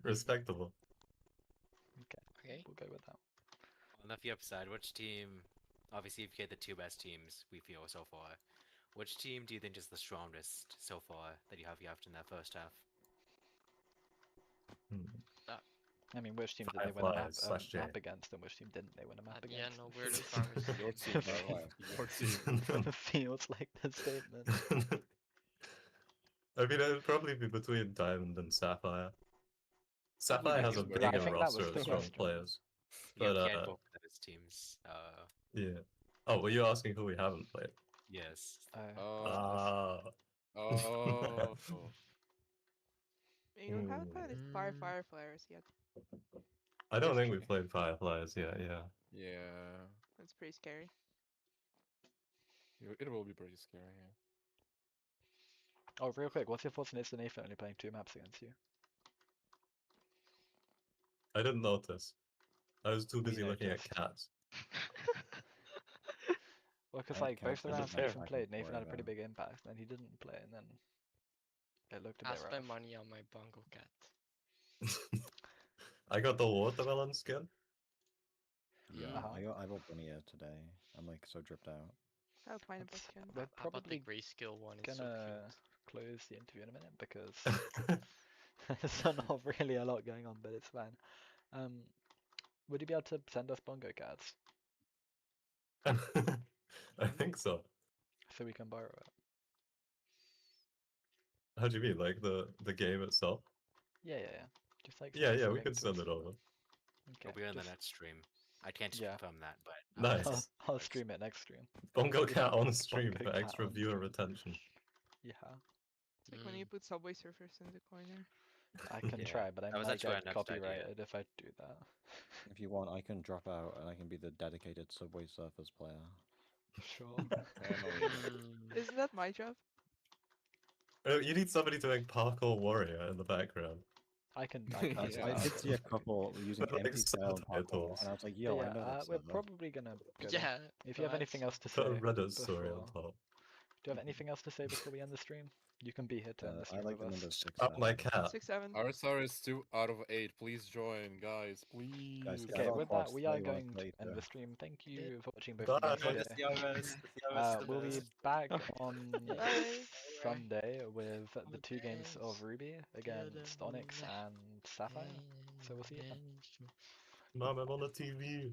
Respectable. Okay, we'll go with that. On the flip side, which team? Obviously, if you get the two best teams we feel so far, which team do you think is the strongest so far that you have left in that first half? I mean, which team did they win a map, Fireflies / map against, and which team didn't they win a map Yeah, against? no, we're the strongest team. Your team, bro. Your team. Feels like the statement. I mean, it would probably be between Diamond and Sapphire. Sapphire has a because we're- I bigger think that roster was of the strong question. players. We have But, played both of those teams. yeah. Oh, were you asking who we haven't played? Yes. Oh. You haven't played Fireflies yet. I don't think we've played Fireflies yet, yeah. Yeah. That's pretty scary. It will be pretty scary, yeah. Oh, real quick, what's your thoughts on It's Nathan only playing 2 maps against you? I didn't notice. I was too We busy looking at noticed. cats. Well, because I like can't both the send it rounds back, Nathan I can played, Nathan play had a it pretty out. big impact, then he didn't play, and then it looked a I bit spent rough. money on my bongo cat. I got the watermelon skin. Yeah, Uh-huh. I bought Bunny today. I'm like so dripped out. Oh, pineapple skin. We're How about the probably grayscale one? It's so gonna cute. close the interview in a minute because there's not really a lot going on, but it's fine. Would you be able to send us bongo cards I think so. so we can borrow it? How do you mean, like the game itself? Yeah. Just like Yeah, send us yeah, a we link could to send it over. Okay, It'll be on the just- next stream. I can't Yeah. confirm that, but Nice. I'll stream it next stream. Bongo cat on stream Bongo for cat extra on viewer stream. retention. Yeah, It's like when you put Subway Surfers in the corner. I can Yeah, try, but I that was might actually get our next idea. copyrighted if I do that. If you want, I can drop out and I can be the dedicated Subway Surfers player. Sure. Isn't that my job? You need somebody to make Parkour Warrior in the background. I can I did see a couple using But, like, empty style subtitles. parkour, and I was like, But yo, yeah, I know that we're server. probably gonna go there. Yeah, If you have anything else to say Put a Reddit story on before- top. Do you have anything else to say before we end the stream? You can be here to end the I stream like with the us. number 6. Up my cat. 6-7. Our star is 2 out of 8. Please join, guys. Please. Okay, with that, we are Play going to later. end the stream. Thank you for watching both Bye. games today. We'll be back on Bye. Sunday with the 2 games of Ruby against Onyx and Sapphire. So we'll see you then. Mom, I'm on the TV.